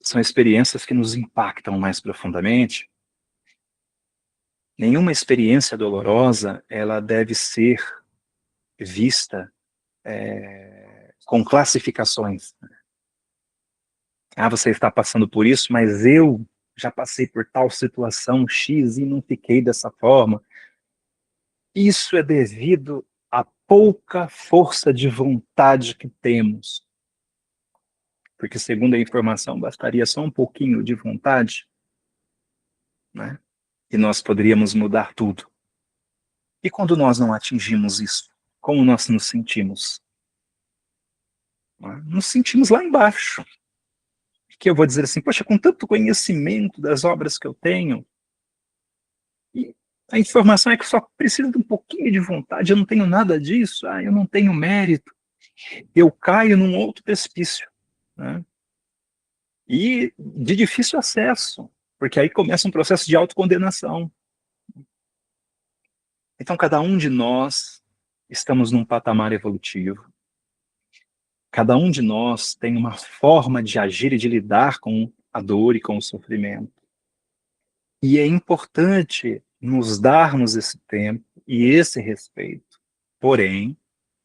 são experiências que nos impactam mais profundamente. Nenhuma experiência dolorosa, ela deve ser vista com classificações. Ah, você está passando por isso, mas eu já passei por tal situação X e não fiquei dessa forma. Isso é devido à pouca força de vontade que temos. Porque, segundo a informação, bastaria só um pouquinho de vontade, né? E nós poderíamos mudar tudo. E quando nós não atingimos isso, como nós nos sentimos? Nos sentimos lá embaixo. Que eu vou dizer assim, poxa, com tanto conhecimento das obras que eu tenho, e a informação é que só precisa de um pouquinho de vontade, eu não tenho nada disso, eu não tenho mérito, eu caio num outro precipício, né? E de difícil acesso, porque aí começa um processo de autocondenação. Então, cada um de nós estamos num patamar evolutivo, cada um de nós tem uma forma de agir e de lidar com a dor e com o sofrimento. E é importante nos darmos esse tempo e esse respeito. Porém,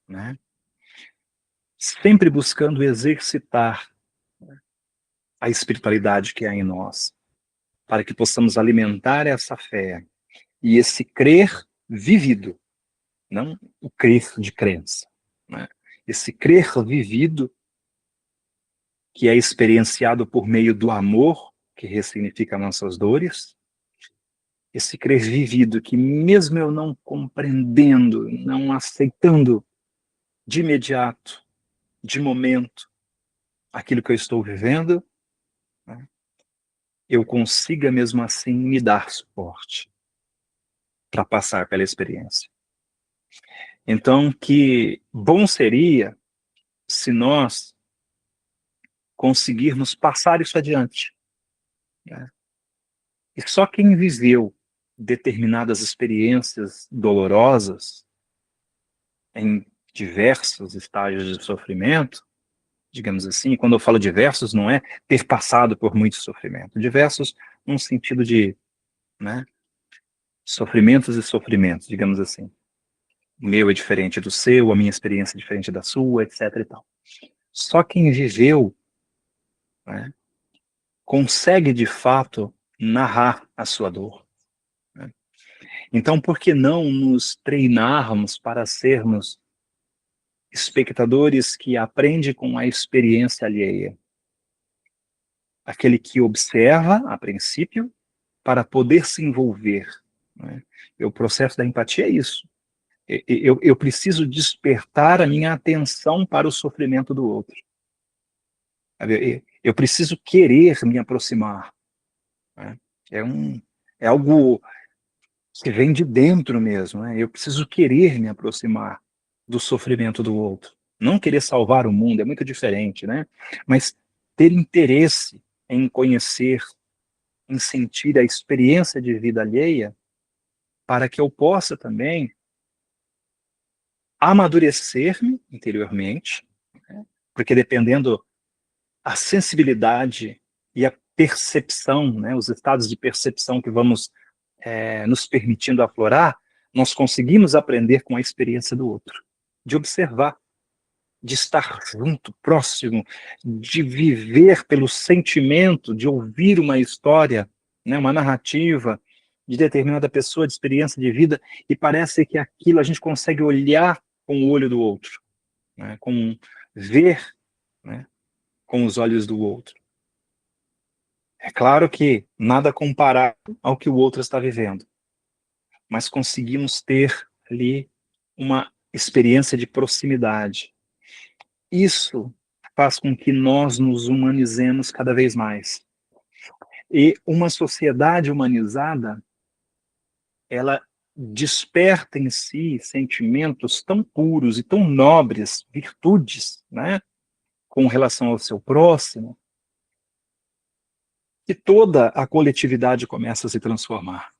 né, sempre buscando exercitar a espiritualidade que há em nós, para que possamos alimentar essa fé e esse crer vivido, não o crer de crença, né? Esse crer vivido, que é experienciado por meio do amor, que ressignifica nossas dores, esse crer vivido que mesmo eu não compreendendo, não aceitando de imediato, de momento, aquilo que eu estou vivendo, né, eu consiga mesmo assim me dar suporte para passar pela experiência. Então, que bom seria se nós conseguirmos passar isso adiante, né? E só quem viveu determinadas experiências dolorosas em diversos estágios de sofrimento, digamos assim, quando eu falo diversos, não é ter passado por muito sofrimento, diversos num sentido de, né, sofrimentos e sofrimentos, digamos assim. O meu é diferente do seu, a minha experiência é diferente da sua, etc. e tal. Só quem viveu, né, consegue de fato narrar a sua dor, né? Então, por que não nos treinarmos para sermos espectadores que aprendem com a experiência alheia? Aquele que observa, a princípio, para poder se envolver, né? E o processo da empatia é isso. Eu preciso despertar a minha atenção para o sofrimento do outro. Eu preciso querer me aproximar, né? É, é algo que vem de dentro mesmo, né? Eu preciso querer me aproximar do sofrimento do outro. Não querer salvar o mundo, é muito diferente, né? Mas ter interesse em conhecer, em sentir a experiência de vida alheia, para que eu possa também amadurecer-me interiormente, né? Porque dependendo a sensibilidade e a percepção, né, os estados de percepção que vamos nos permitindo aflorar, nós conseguimos aprender com a experiência do outro, de observar, de estar junto, próximo, de viver pelo sentimento, de ouvir uma história, né, uma narrativa de determinada pessoa, de experiência de vida, e parece que aquilo a gente consegue olhar com o olho do outro, né, ver, né, com os olhos do outro. É claro que nada comparado ao que o outro está vivendo, mas conseguimos ter ali uma experiência de proximidade. Isso faz com que nós nos humanizemos cada vez mais. E uma sociedade humanizada, ela desperta em si sentimentos tão puros e tão nobres, virtudes, né, com relação ao seu próximo, que toda a coletividade começa a se transformar.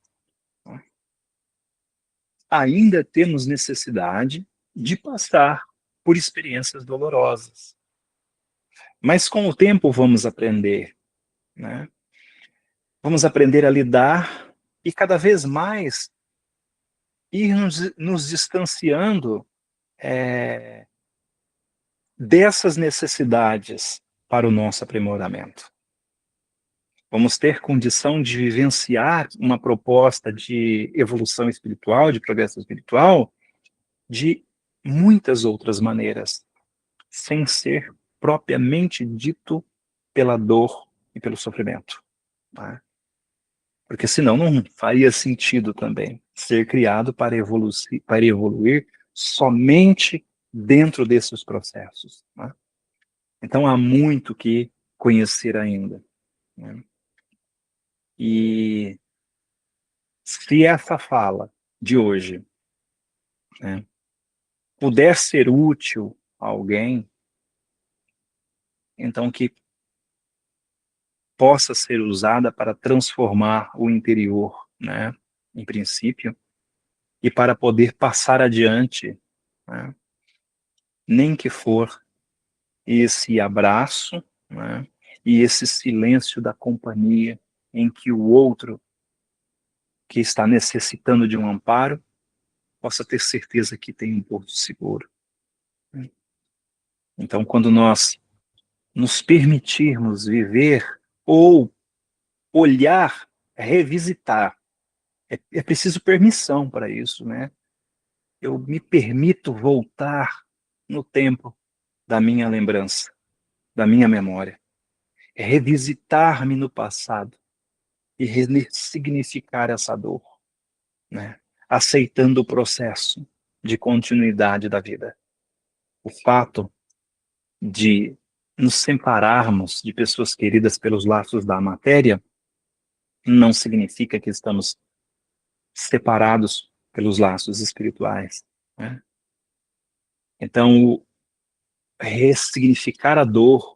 Ainda temos necessidade de passar por experiências dolorosas. Mas com o tempo vamos aprender, né? Vamos aprender a lidar e cada vez mais ir nos distanciando dessas necessidades para o nosso aprimoramento. Vamos ter condição de vivenciar uma proposta de evolução espiritual, de progresso espiritual, de muitas outras maneiras, sem ser propriamente dito pela dor e pelo sofrimento, tá? Porque senão não faria sentido também ser criado para evoluir somente dentro desses processos, tá? Então há muito que conhecer ainda, né? E se essa fala de hoje, né, puder ser útil a alguém, então que possa ser usada para transformar o interior, né, em princípio, e para poder passar adiante, né, nem que for esse abraço, né, e esse silêncio da companhia em que o outro que está necessitando de um amparo possa ter certeza que tem um porto seguro. Então, quando nós nos permitirmos viver ou olhar, revisitar É preciso permissão para isso, né? Eu me permito voltar no tempo da minha lembrança, da minha memória. É revisitar-me no passado e ressignificar essa dor, né? Aceitando o processo de continuidade da vida. O fato de nos separarmos de pessoas queridas pelos laços da matéria não significa que estamos separados pelos laços espirituais, né? Então, ressignificar a dor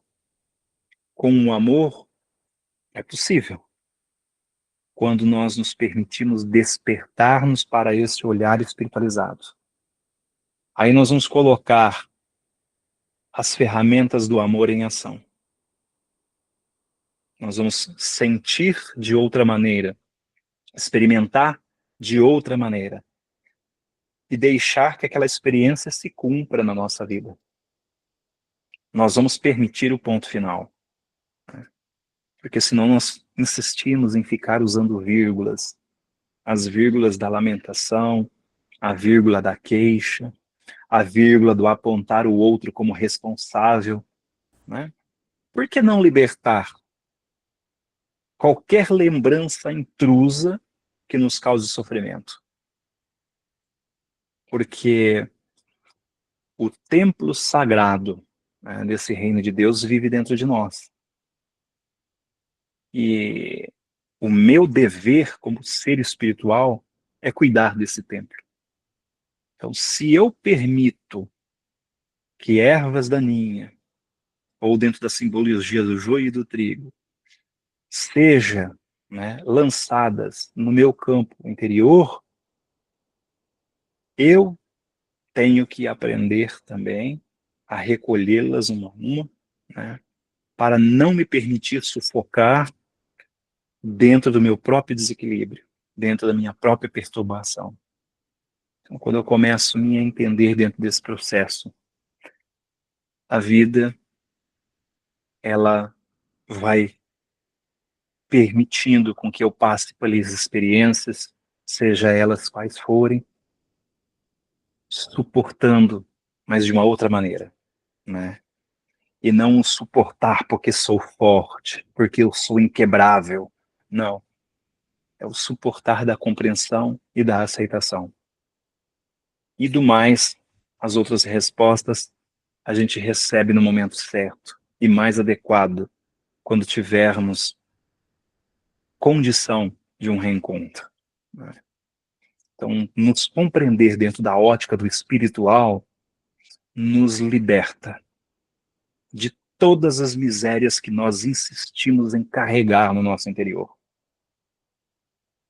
com o amor é possível quando nós nos permitimos despertar-nos para esse olhar espiritualizado. Aí nós vamos colocar as ferramentas do amor em ação. Nós vamos sentir de outra maneira, experimentar de outra maneira e deixar que aquela experiência se cumpra na nossa vida. Nós vamos permitir o ponto final, né? Porque senão nós insistimos em ficar usando vírgulas, as vírgulas da lamentação, a vírgula da queixa, a vírgula do apontar o outro como responsável, né? Por que não libertar qualquer lembrança intrusa que nos cause sofrimento? Porque o templo sagrado, né, desse reino de Deus vive dentro de nós. E o meu dever como ser espiritual é cuidar desse templo. Então, se eu permito que ervas daninhas, ou dentro da simbologia do joio e do trigo, seja, né, lançadas no meu campo interior, eu tenho que aprender também a recolhê-las uma a uma, né, para não me permitir sufocar dentro do meu próprio desequilíbrio, dentro da minha própria perturbação. Então, quando eu começo a me entender dentro desse processo, a vida, ela vai permitindo com que eu passe pelas experiências, seja elas quais forem, suportando, mas de uma outra maneira, né? E não suportar porque sou forte, porque eu sou inquebrável. Não. É o suportar da compreensão e da aceitação. E do mais, as outras respostas a gente recebe no momento certo e mais adequado, quando tivermos condição de um reencontro, né? Então, nos compreender dentro da ótica do espiritual nos liberta de todas as misérias que nós insistimos em carregar no nosso interior.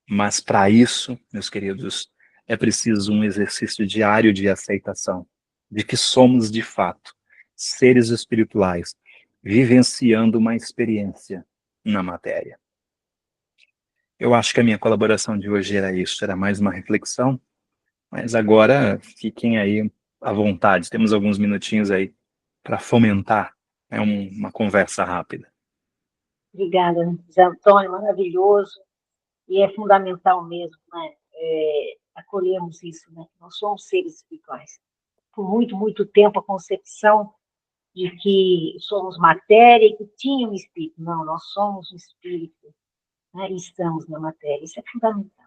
Mas para isso, meus queridos, é preciso um exercício diário de aceitação de que somos, de fato, seres espirituais, vivenciando uma experiência na matéria. Eu acho que a minha colaboração de hoje era isso, era mais uma reflexão, mas agora fiquem aí à vontade, temos alguns minutinhos aí para fomentar, né, uma conversa rápida. Obrigada, Zé Antônio, maravilhoso, e é fundamental mesmo, né? Acolhermos isso, né? Nós somos seres espirituais. Por muito, muito tempo, a concepção de que somos matéria e que tinha um espírito. Não, nós somos um espírito, né? E estamos na matéria. Isso é fundamental.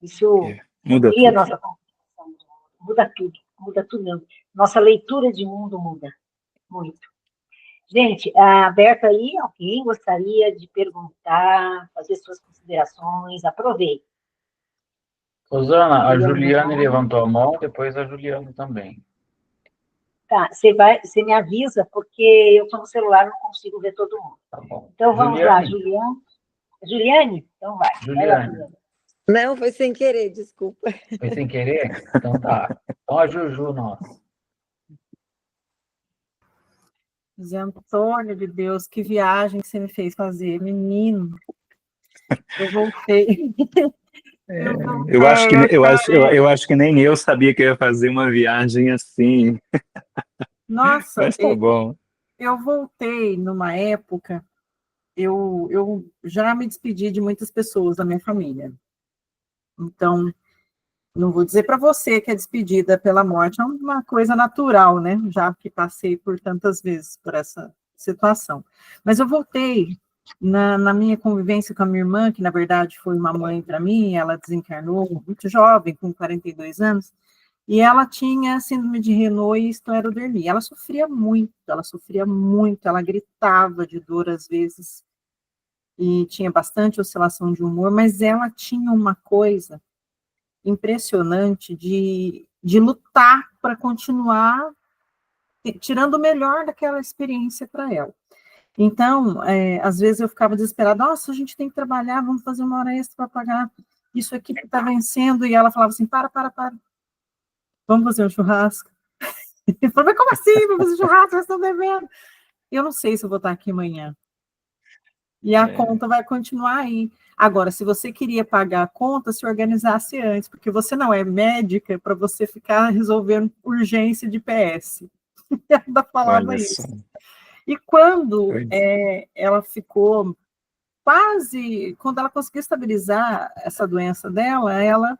Isso Muda cria a tudo. nossa concepção de mundo. Muda tudo mesmo. Nossa leitura de mundo muda muito. Gente, aberto aí, alguém gostaria de perguntar, fazer suas considerações? Aproveite. Rosana, a Juliane levantou a mão, depois a Juliane também. Tá, você me avisa, porque eu estou no celular, não consigo ver todo mundo. Tá bom. Então vamos lá, Juliane. Juliane? Então vai. Vai lá, Juliane, Juliane. Não, foi sem querer, desculpa. foi sem querer? Então tá. Então a Juju, nossa. Zé Antônio de Deus, que viagem que você me fez fazer, menino. Eu voltei. Eu acho que nem eu sabia que eu ia fazer uma viagem assim. Nossa, Mas tá bom. eu voltei numa época, eu já me despedi de muitas pessoas da minha família. Então, não vou dizer para você que a despedida pela morte é uma coisa natural, né? Já que passei por tantas vezes por essa situação. Mas eu voltei na minha convivência com a minha irmã, que na verdade foi uma mãe para mim, ela desencarnou muito jovem, com 42 anos, e ela tinha síndrome de Renault e esclerodermia. Ela sofria muito, ela gritava de dor às vezes, e tinha bastante oscilação de humor, mas ela tinha uma coisa impressionante de lutar para continuar tirando o melhor daquela experiência para ela. Então, às vezes eu ficava desesperada, nossa, a gente tem que trabalhar, vamos fazer uma hora extra para pagar isso aqui que está vencendo, e ela falava assim, para, vamos fazer um churrasco. Eu falei, mas como assim, vamos fazer churrasco, vocês estão devendo. Eu não sei se eu vou estar aqui amanhã. E a conta vai continuar aí. Agora, se você queria pagar a conta, se organizasse antes, porque você não é médica para você ficar resolvendo urgência de PS. Ela falava isso. E quando ela ficou quase, quando ela conseguiu estabilizar essa doença dela, ela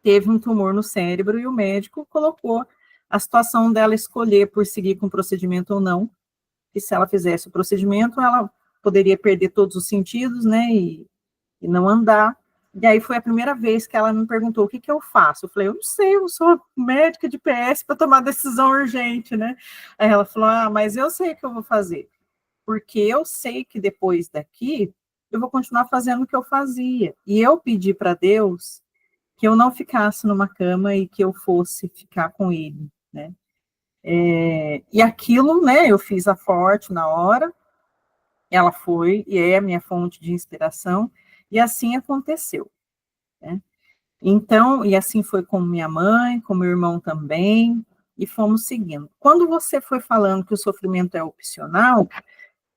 teve um tumor no cérebro e o médico colocou a situação dela escolher por seguir com o procedimento ou não, que se ela fizesse o procedimento, ela poderia perder todos os sentidos, né, e não andar. E aí foi a primeira vez que ela me perguntou, o que eu faço? Eu falei, eu não sei, eu sou médica de PS para tomar decisão urgente, né? Aí ela falou, mas eu sei o que eu vou fazer, porque eu sei que depois daqui eu vou continuar fazendo o que eu fazia. E eu pedi para Deus que eu não ficasse numa cama e que eu fosse ficar com ele, né? E aquilo, né, eu fiz a forte na hora, ela foi e é a minha fonte de inspiração, e assim aconteceu, né? Então, e assim foi com minha mãe, com meu irmão também, e fomos seguindo. Quando você foi falando que o sofrimento é opcional,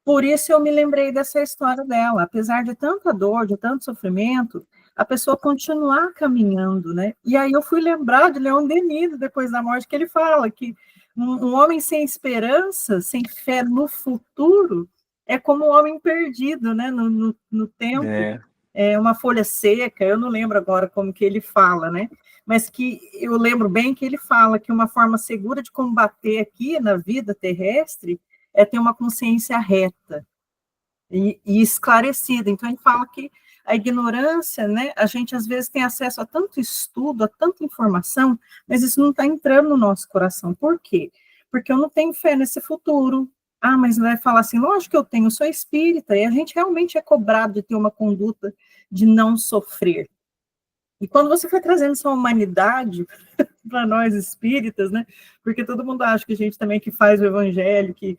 por isso eu me lembrei dessa história dela. Apesar de tanta dor, de tanto sofrimento, a pessoa continuar caminhando, né? E aí eu fui lembrar de Leon Denis, depois da morte, que ele fala que um homem sem esperança, sem fé no futuro, é como um homem perdido, né? No tempo. É uma folha seca, eu não lembro agora como que ele fala, né? Mas que eu lembro bem que ele fala que uma forma segura de combater aqui na vida terrestre é ter uma consciência reta e esclarecida. Então, ele fala que a ignorância, né, a gente às vezes tem acesso a tanto estudo, a tanta informação, mas isso não está entrando no nosso coração. Por quê? Porque eu não tenho fé nesse futuro. Mas vai falar assim, lógico que eu tenho, eu sou espírita, e a gente realmente é cobrado de ter uma conduta de não sofrer. E quando você foi trazendo essa humanidade para nós espíritas, né, porque todo mundo acha que a gente também que faz o evangelho, que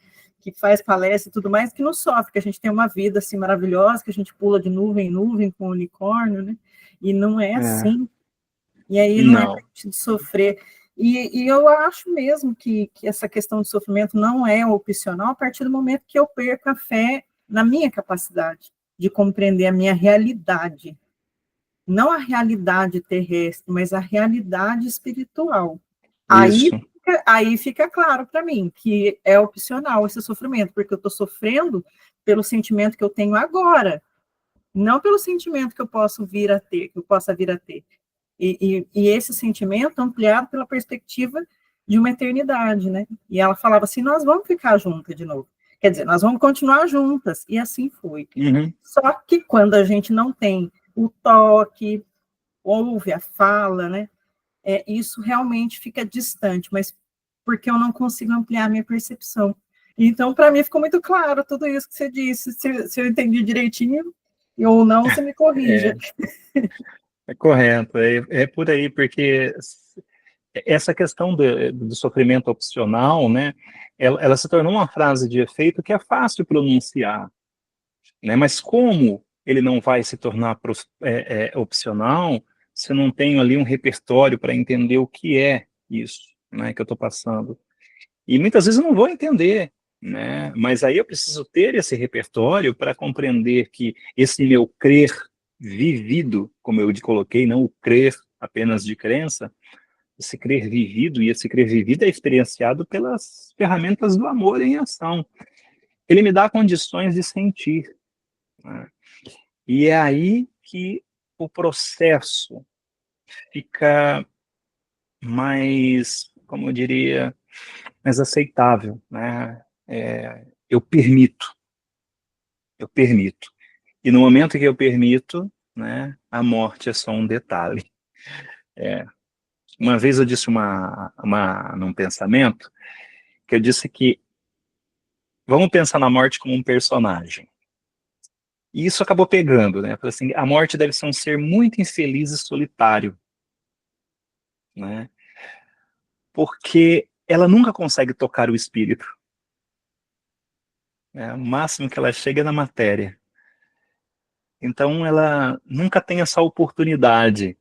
faz palestra e tudo mais, que não sofre, que a gente tem uma vida assim maravilhosa, que a gente pula de nuvem em nuvem com o unicórnio, né, e não é assim. E aí não é pra gente sofrer. E eu acho mesmo que essa questão de sofrimento não é opcional a partir do momento que eu perco a fé na minha capacidade de compreender a minha realidade. Não a realidade terrestre, mas a realidade espiritual. Aí fica claro para mim que é opcional esse sofrimento, porque eu estou sofrendo pelo sentimento que eu tenho agora, não pelo sentimento que eu possa vir a ter. E esse sentimento ampliado pela perspectiva de uma eternidade, né? E ela falava assim, nós vamos ficar juntas de novo. Quer dizer, nós vamos continuar juntas. E assim foi. Só que quando a gente não tem o toque, ouve a fala, né? Isso realmente fica distante, mas porque eu não consigo ampliar a minha percepção. Então, para mim, ficou muito claro tudo isso que você disse. Se eu entendi direitinho ou não, você me corrija. É correto, é por aí, porque essa questão do sofrimento opcional, né, ela se tornou uma frase de efeito que é fácil pronunciar, né, mas como ele não vai se tornar opcional se eu não tenho ali um repertório para entender o que é isso, né, que eu estou passando? E muitas vezes eu não vou entender, né, mas aí eu preciso ter esse repertório para compreender que esse meu crer vivido, como eu coloquei, não o crer apenas de crença, esse crer vivido, e esse crer vivido é experienciado pelas ferramentas do amor em ação. Ele me dá condições de sentir, né? E é aí que o processo fica mais, como eu diria, mais aceitável, né? Eu permito. E no momento que eu permito, né, a morte é só um detalhe. Uma vez eu disse num pensamento, que eu disse que vamos pensar na morte como um personagem. E isso acabou pegando, né? Eu falei assim, a morte deve ser um ser muito infeliz e solitário, né? Porque ela nunca consegue tocar o espírito, né? O máximo que ela chega é na matéria. Então ela nunca tem essa oportunidade.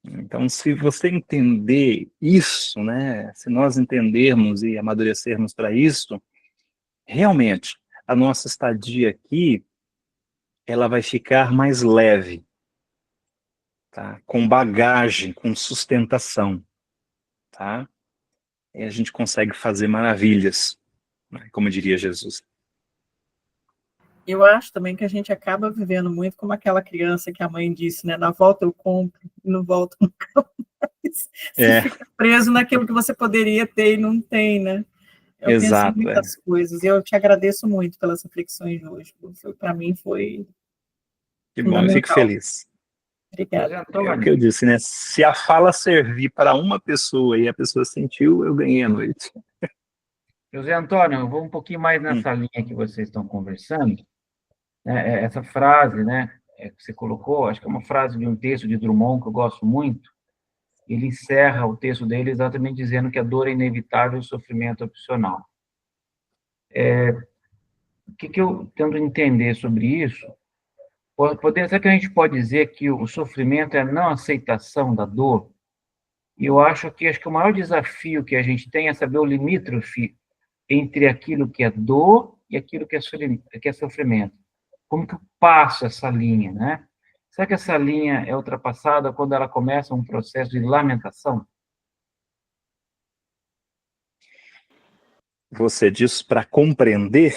Então, se você entender isso, né? Se nós entendermos e amadurecermos para isso, realmente a nossa estadia aqui ela vai ficar mais leve, tá? Com bagagem, com sustentação, tá? E a gente consegue fazer maravilhas, né? Como diria Jesus. Eu acho também que a gente acaba vivendo muito como aquela criança que a mãe disse, né? Na volta eu compro, e no volta nunca mais. Você fica preso naquilo que você poderia ter e não tem, né? Eu penso em muitas coisas, e eu te agradeço muito pelas reflexões de hoje. Para mim foi Que bom, eu fico feliz. Obrigada. É o que eu disse, né? Se a fala servir para uma pessoa e a pessoa sentiu, eu ganhei a noite. José Antônio, eu vou um pouquinho mais nessa linha que vocês estão conversando. Essa frase, né, que você colocou, acho que é uma frase de um texto de Drummond que eu gosto muito. Ele encerra o texto dele exatamente dizendo que a dor é inevitável e o sofrimento é opcional. O que eu tento entender sobre isso? Será que a gente pode dizer que o sofrimento é a não aceitação da dor? E eu acho que o maior desafio que a gente tem é saber o limítrofe entre aquilo que é dor e aquilo que é sofrimento. Como que eu passo essa linha, né? Será que essa linha é ultrapassada quando ela começa um processo de lamentação? Você diz para compreender,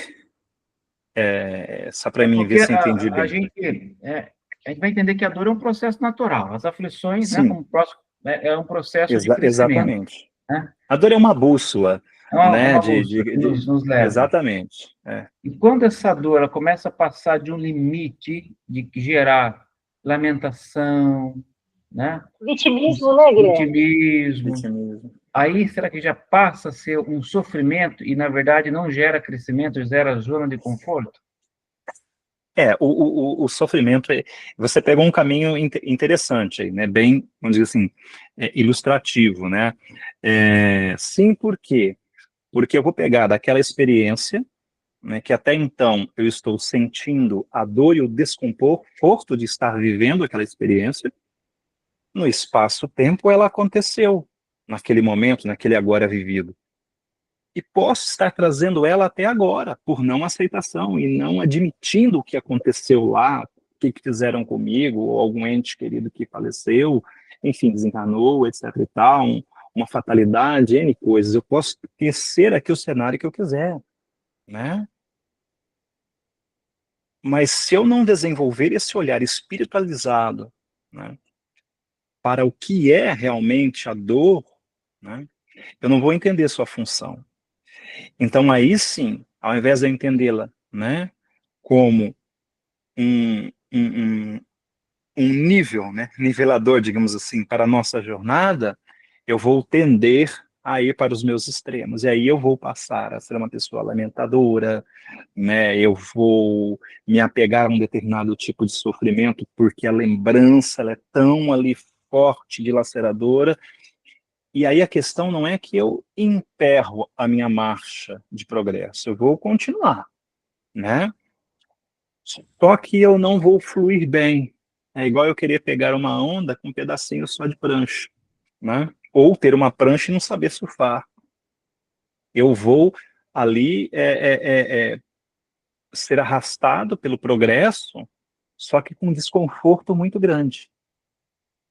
só para mim ver se entendi bem. A gente vai entender que a dor é um processo natural. As aflições, Sim. né, como próximo, é um processo de crescimento. Exatamente. Né? A dor é uma bússola, né? Uma bússola que nos leva. Exatamente. E quando essa dor ela começa a passar de um limite de gerar lamentação, né? Vitimismo, né, Guilherme? Vitimismo. Aí, será que já passa a ser um sofrimento e, na verdade, não gera crescimento, gera zona de conforto? O sofrimento, você pegou um caminho interessante aí, né? Bem, vamos dizer assim, ilustrativo, né? Sim, por quê? Porque eu vou pegar daquela experiência, né, que até então eu estou sentindo a dor e o desconforto de estar vivendo aquela experiência, no espaço-tempo ela aconteceu, naquele momento, naquele agora vivido. E posso estar trazendo ela até agora, por não aceitação e não admitindo o que aconteceu lá, o que fizeram comigo, ou algum ente querido que faleceu, enfim, desencarnou, etc e tal, uma fatalidade, N coisas. Eu posso tecer aqui o cenário que eu quiser, né? Mas se eu não desenvolver esse olhar espiritualizado, né, para o que é realmente a dor, né, eu não vou entender sua função. Então, aí sim, ao invés de eu entendê-la, né, como um nível, né, nivelador, digamos assim, para a nossa jornada, eu vou tender a ir para os meus extremos. E aí eu vou passar a ser uma pessoa lamentadora, né, eu vou me apegar a um determinado tipo de sofrimento, porque a lembrança ela é tão ali forte, dilaceradora. E aí a questão não é que eu emperro a minha marcha de progresso, eu vou continuar, né? Só que eu não vou fluir bem. É igual eu querer pegar uma onda com um pedacinho só de prancha, né? Ou ter uma prancha e não saber surfar. Eu vou ali ser arrastado pelo progresso, só que com desconforto muito grande.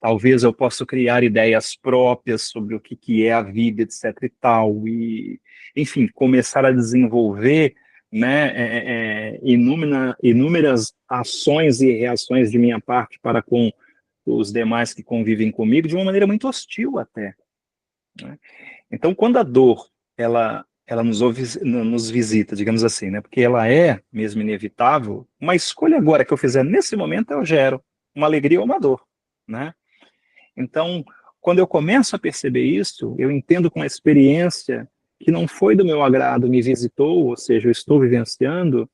Talvez eu possa criar ideias próprias sobre o que é a vida, etc e tal, e, enfim, começar a desenvolver, né, inúmeras ações e reações de minha parte para com os demais que convivem comigo de uma maneira muito hostil até, né? Então, quando a dor, ela nos visita, digamos assim, né? Porque ela é mesmo inevitável, uma escolha agora que eu fizer nesse momento, eu gero uma alegria ou uma dor, né? Então, quando eu começo a perceber isso, eu entendo com a experiência que não foi do meu agrado, me visitou, ou seja, eu estou vivenciando,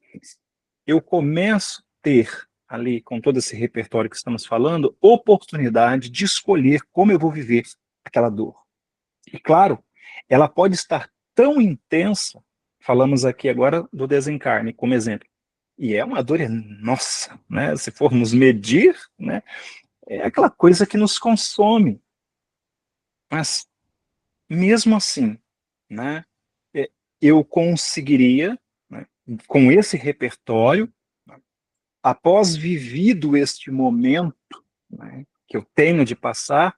eu começo a ter ali, com todo esse repertório que estamos falando, oportunidade de escolher como eu vou viver aquela dor. E claro, ela pode estar tão intensa, falamos aqui agora do desencarne como exemplo, e é uma dor, nossa, né? Se formos medir, né? É aquela coisa que nos consome. Mas, mesmo assim, né? Eu conseguiria, né, com esse repertório, após vivido este momento, né, que eu tenho de passar,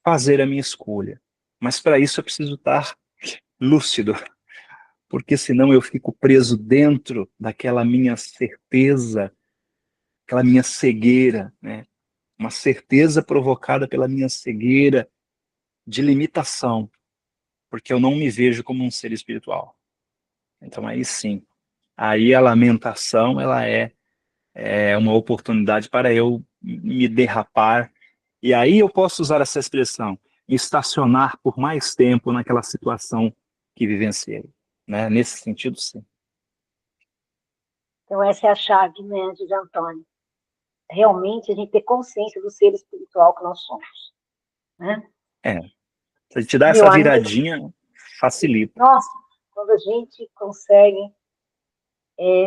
fazer a minha escolha. Mas para isso eu preciso estar lúcido, porque senão eu fico preso dentro daquela minha certeza, aquela minha cegueira, né? Uma certeza provocada pela minha cegueira de limitação, porque eu não me vejo como um ser espiritual. Então aí sim, aí a lamentação ela é uma oportunidade para eu me derrapar, e aí eu posso usar essa expressão, me estacionar por mais tempo naquela situação que vivenciei, né? Nesse sentido, sim. Então, essa é a chave, né, de Antônio. Realmente, a gente ter consciência do ser espiritual que nós somos, né? Se a gente dá Meu essa amigo, viradinha, facilita. nossa, quando a gente consegue,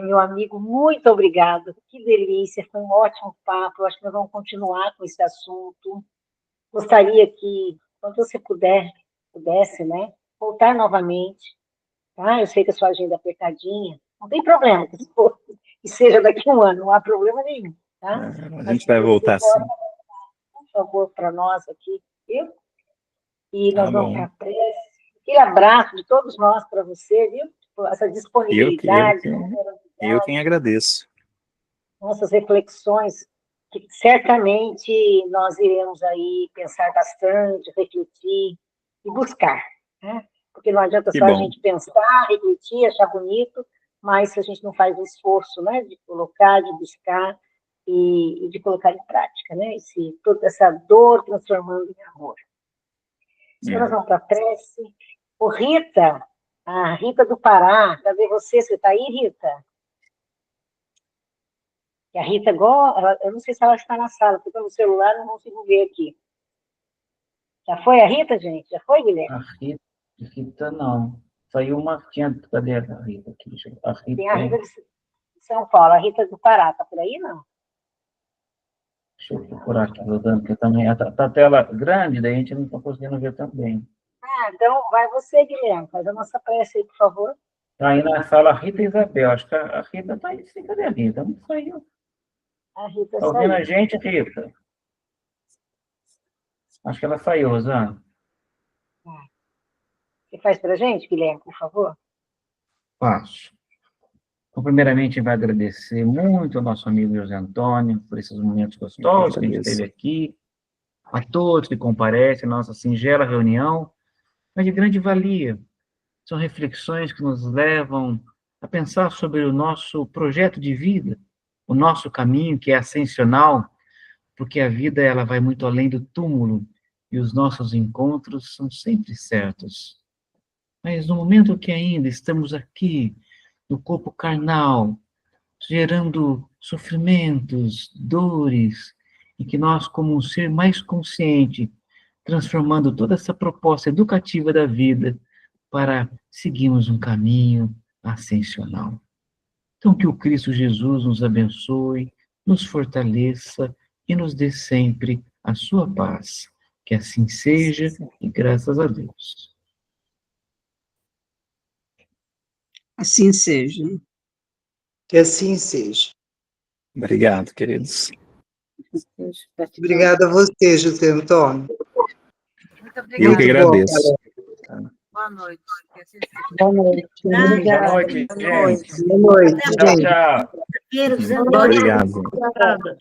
meu amigo, muito obrigado. Que delícia, foi um ótimo papo. Eu acho que nós vamos continuar com esse assunto. Gostaria que, quando você pudesse, né, voltar novamente, tá? Eu sei que a sua agenda é apertadinha, não tem problema, que seja daqui a um ano, não há problema nenhum, tá? A Mas gente vai se você voltar sim. por favor, para nós aqui, viu? E Tá nós vamos para bom. a prece. Aquele abraço de todos nós para você, viu? Essa disponibilidade, Eu quem agradeço. nossas reflexões, que certamente nós iremos aí pensar bastante, refletir e buscar, né? Porque não adianta Que só a bom. gente pensar, refletir, achar bonito, mas se a gente não faz o esforço, né, de colocar, de buscar e de colocar em prática, né? Toda essa dor transformando em amor. Então, nós vamos para a prece. Ô, Rita, a Rita do Pará, cadê você? Você está aí, Rita? E a Rita, eu não sei se ela está na sala, porque no celular não consigo ver aqui. Já foi a Rita, gente? Já foi, Guilherme? A Rita não. Saiu uma. Cadê a Rita aqui? A Rita. Tem a Rita de São Paulo, a Rita do Pará, está por aí, não? Deixa eu procurar aqui, Rodando, porque também tá a tela grande, daí a gente não está conseguindo ver também. Ah, então vai você, Guilherme, faz a nossa prece aí, por favor. Está aí na sala Rita Isabel. Acho que a Rita está aí. Sim, cadê a Rita? Não saiu. A Rita Está ouvindo saiu. a gente, Rita? Acho que ela saiu, Rosana. Você faz para a gente, Guilherme, por favor? Faço. Então, primeiramente, vai agradecer muito ao nosso amigo José Antônio por esses momentos gostosos que a gente teve aqui, a todos que comparecem à nossa singela reunião, mas de grande valia. São reflexões que nos levam a pensar sobre o nosso projeto de vida, o nosso caminho, que é ascensional, porque a vida ela vai muito além do túmulo e os nossos encontros são sempre certos. Mas no momento que ainda estamos aqui, no corpo carnal, gerando sofrimentos, dores, e que nós, como um ser mais consciente, transformando toda essa proposta educativa da vida para seguirmos um caminho ascensional. Então, que o Cristo Jesus nos abençoe, nos fortaleça e nos dê sempre a sua paz. Que assim seja e graças a Deus. Assim seja. Que assim seja. Obrigado, queridos. Obrigada a você, José Antônio. Muito obrigada. Eu que agradeço. Boa noite. Boa noite. Boa noite, gente. Boa noite, Tchau, gente. tchau. Pinheiro, 19. Obrigado. Obrigada.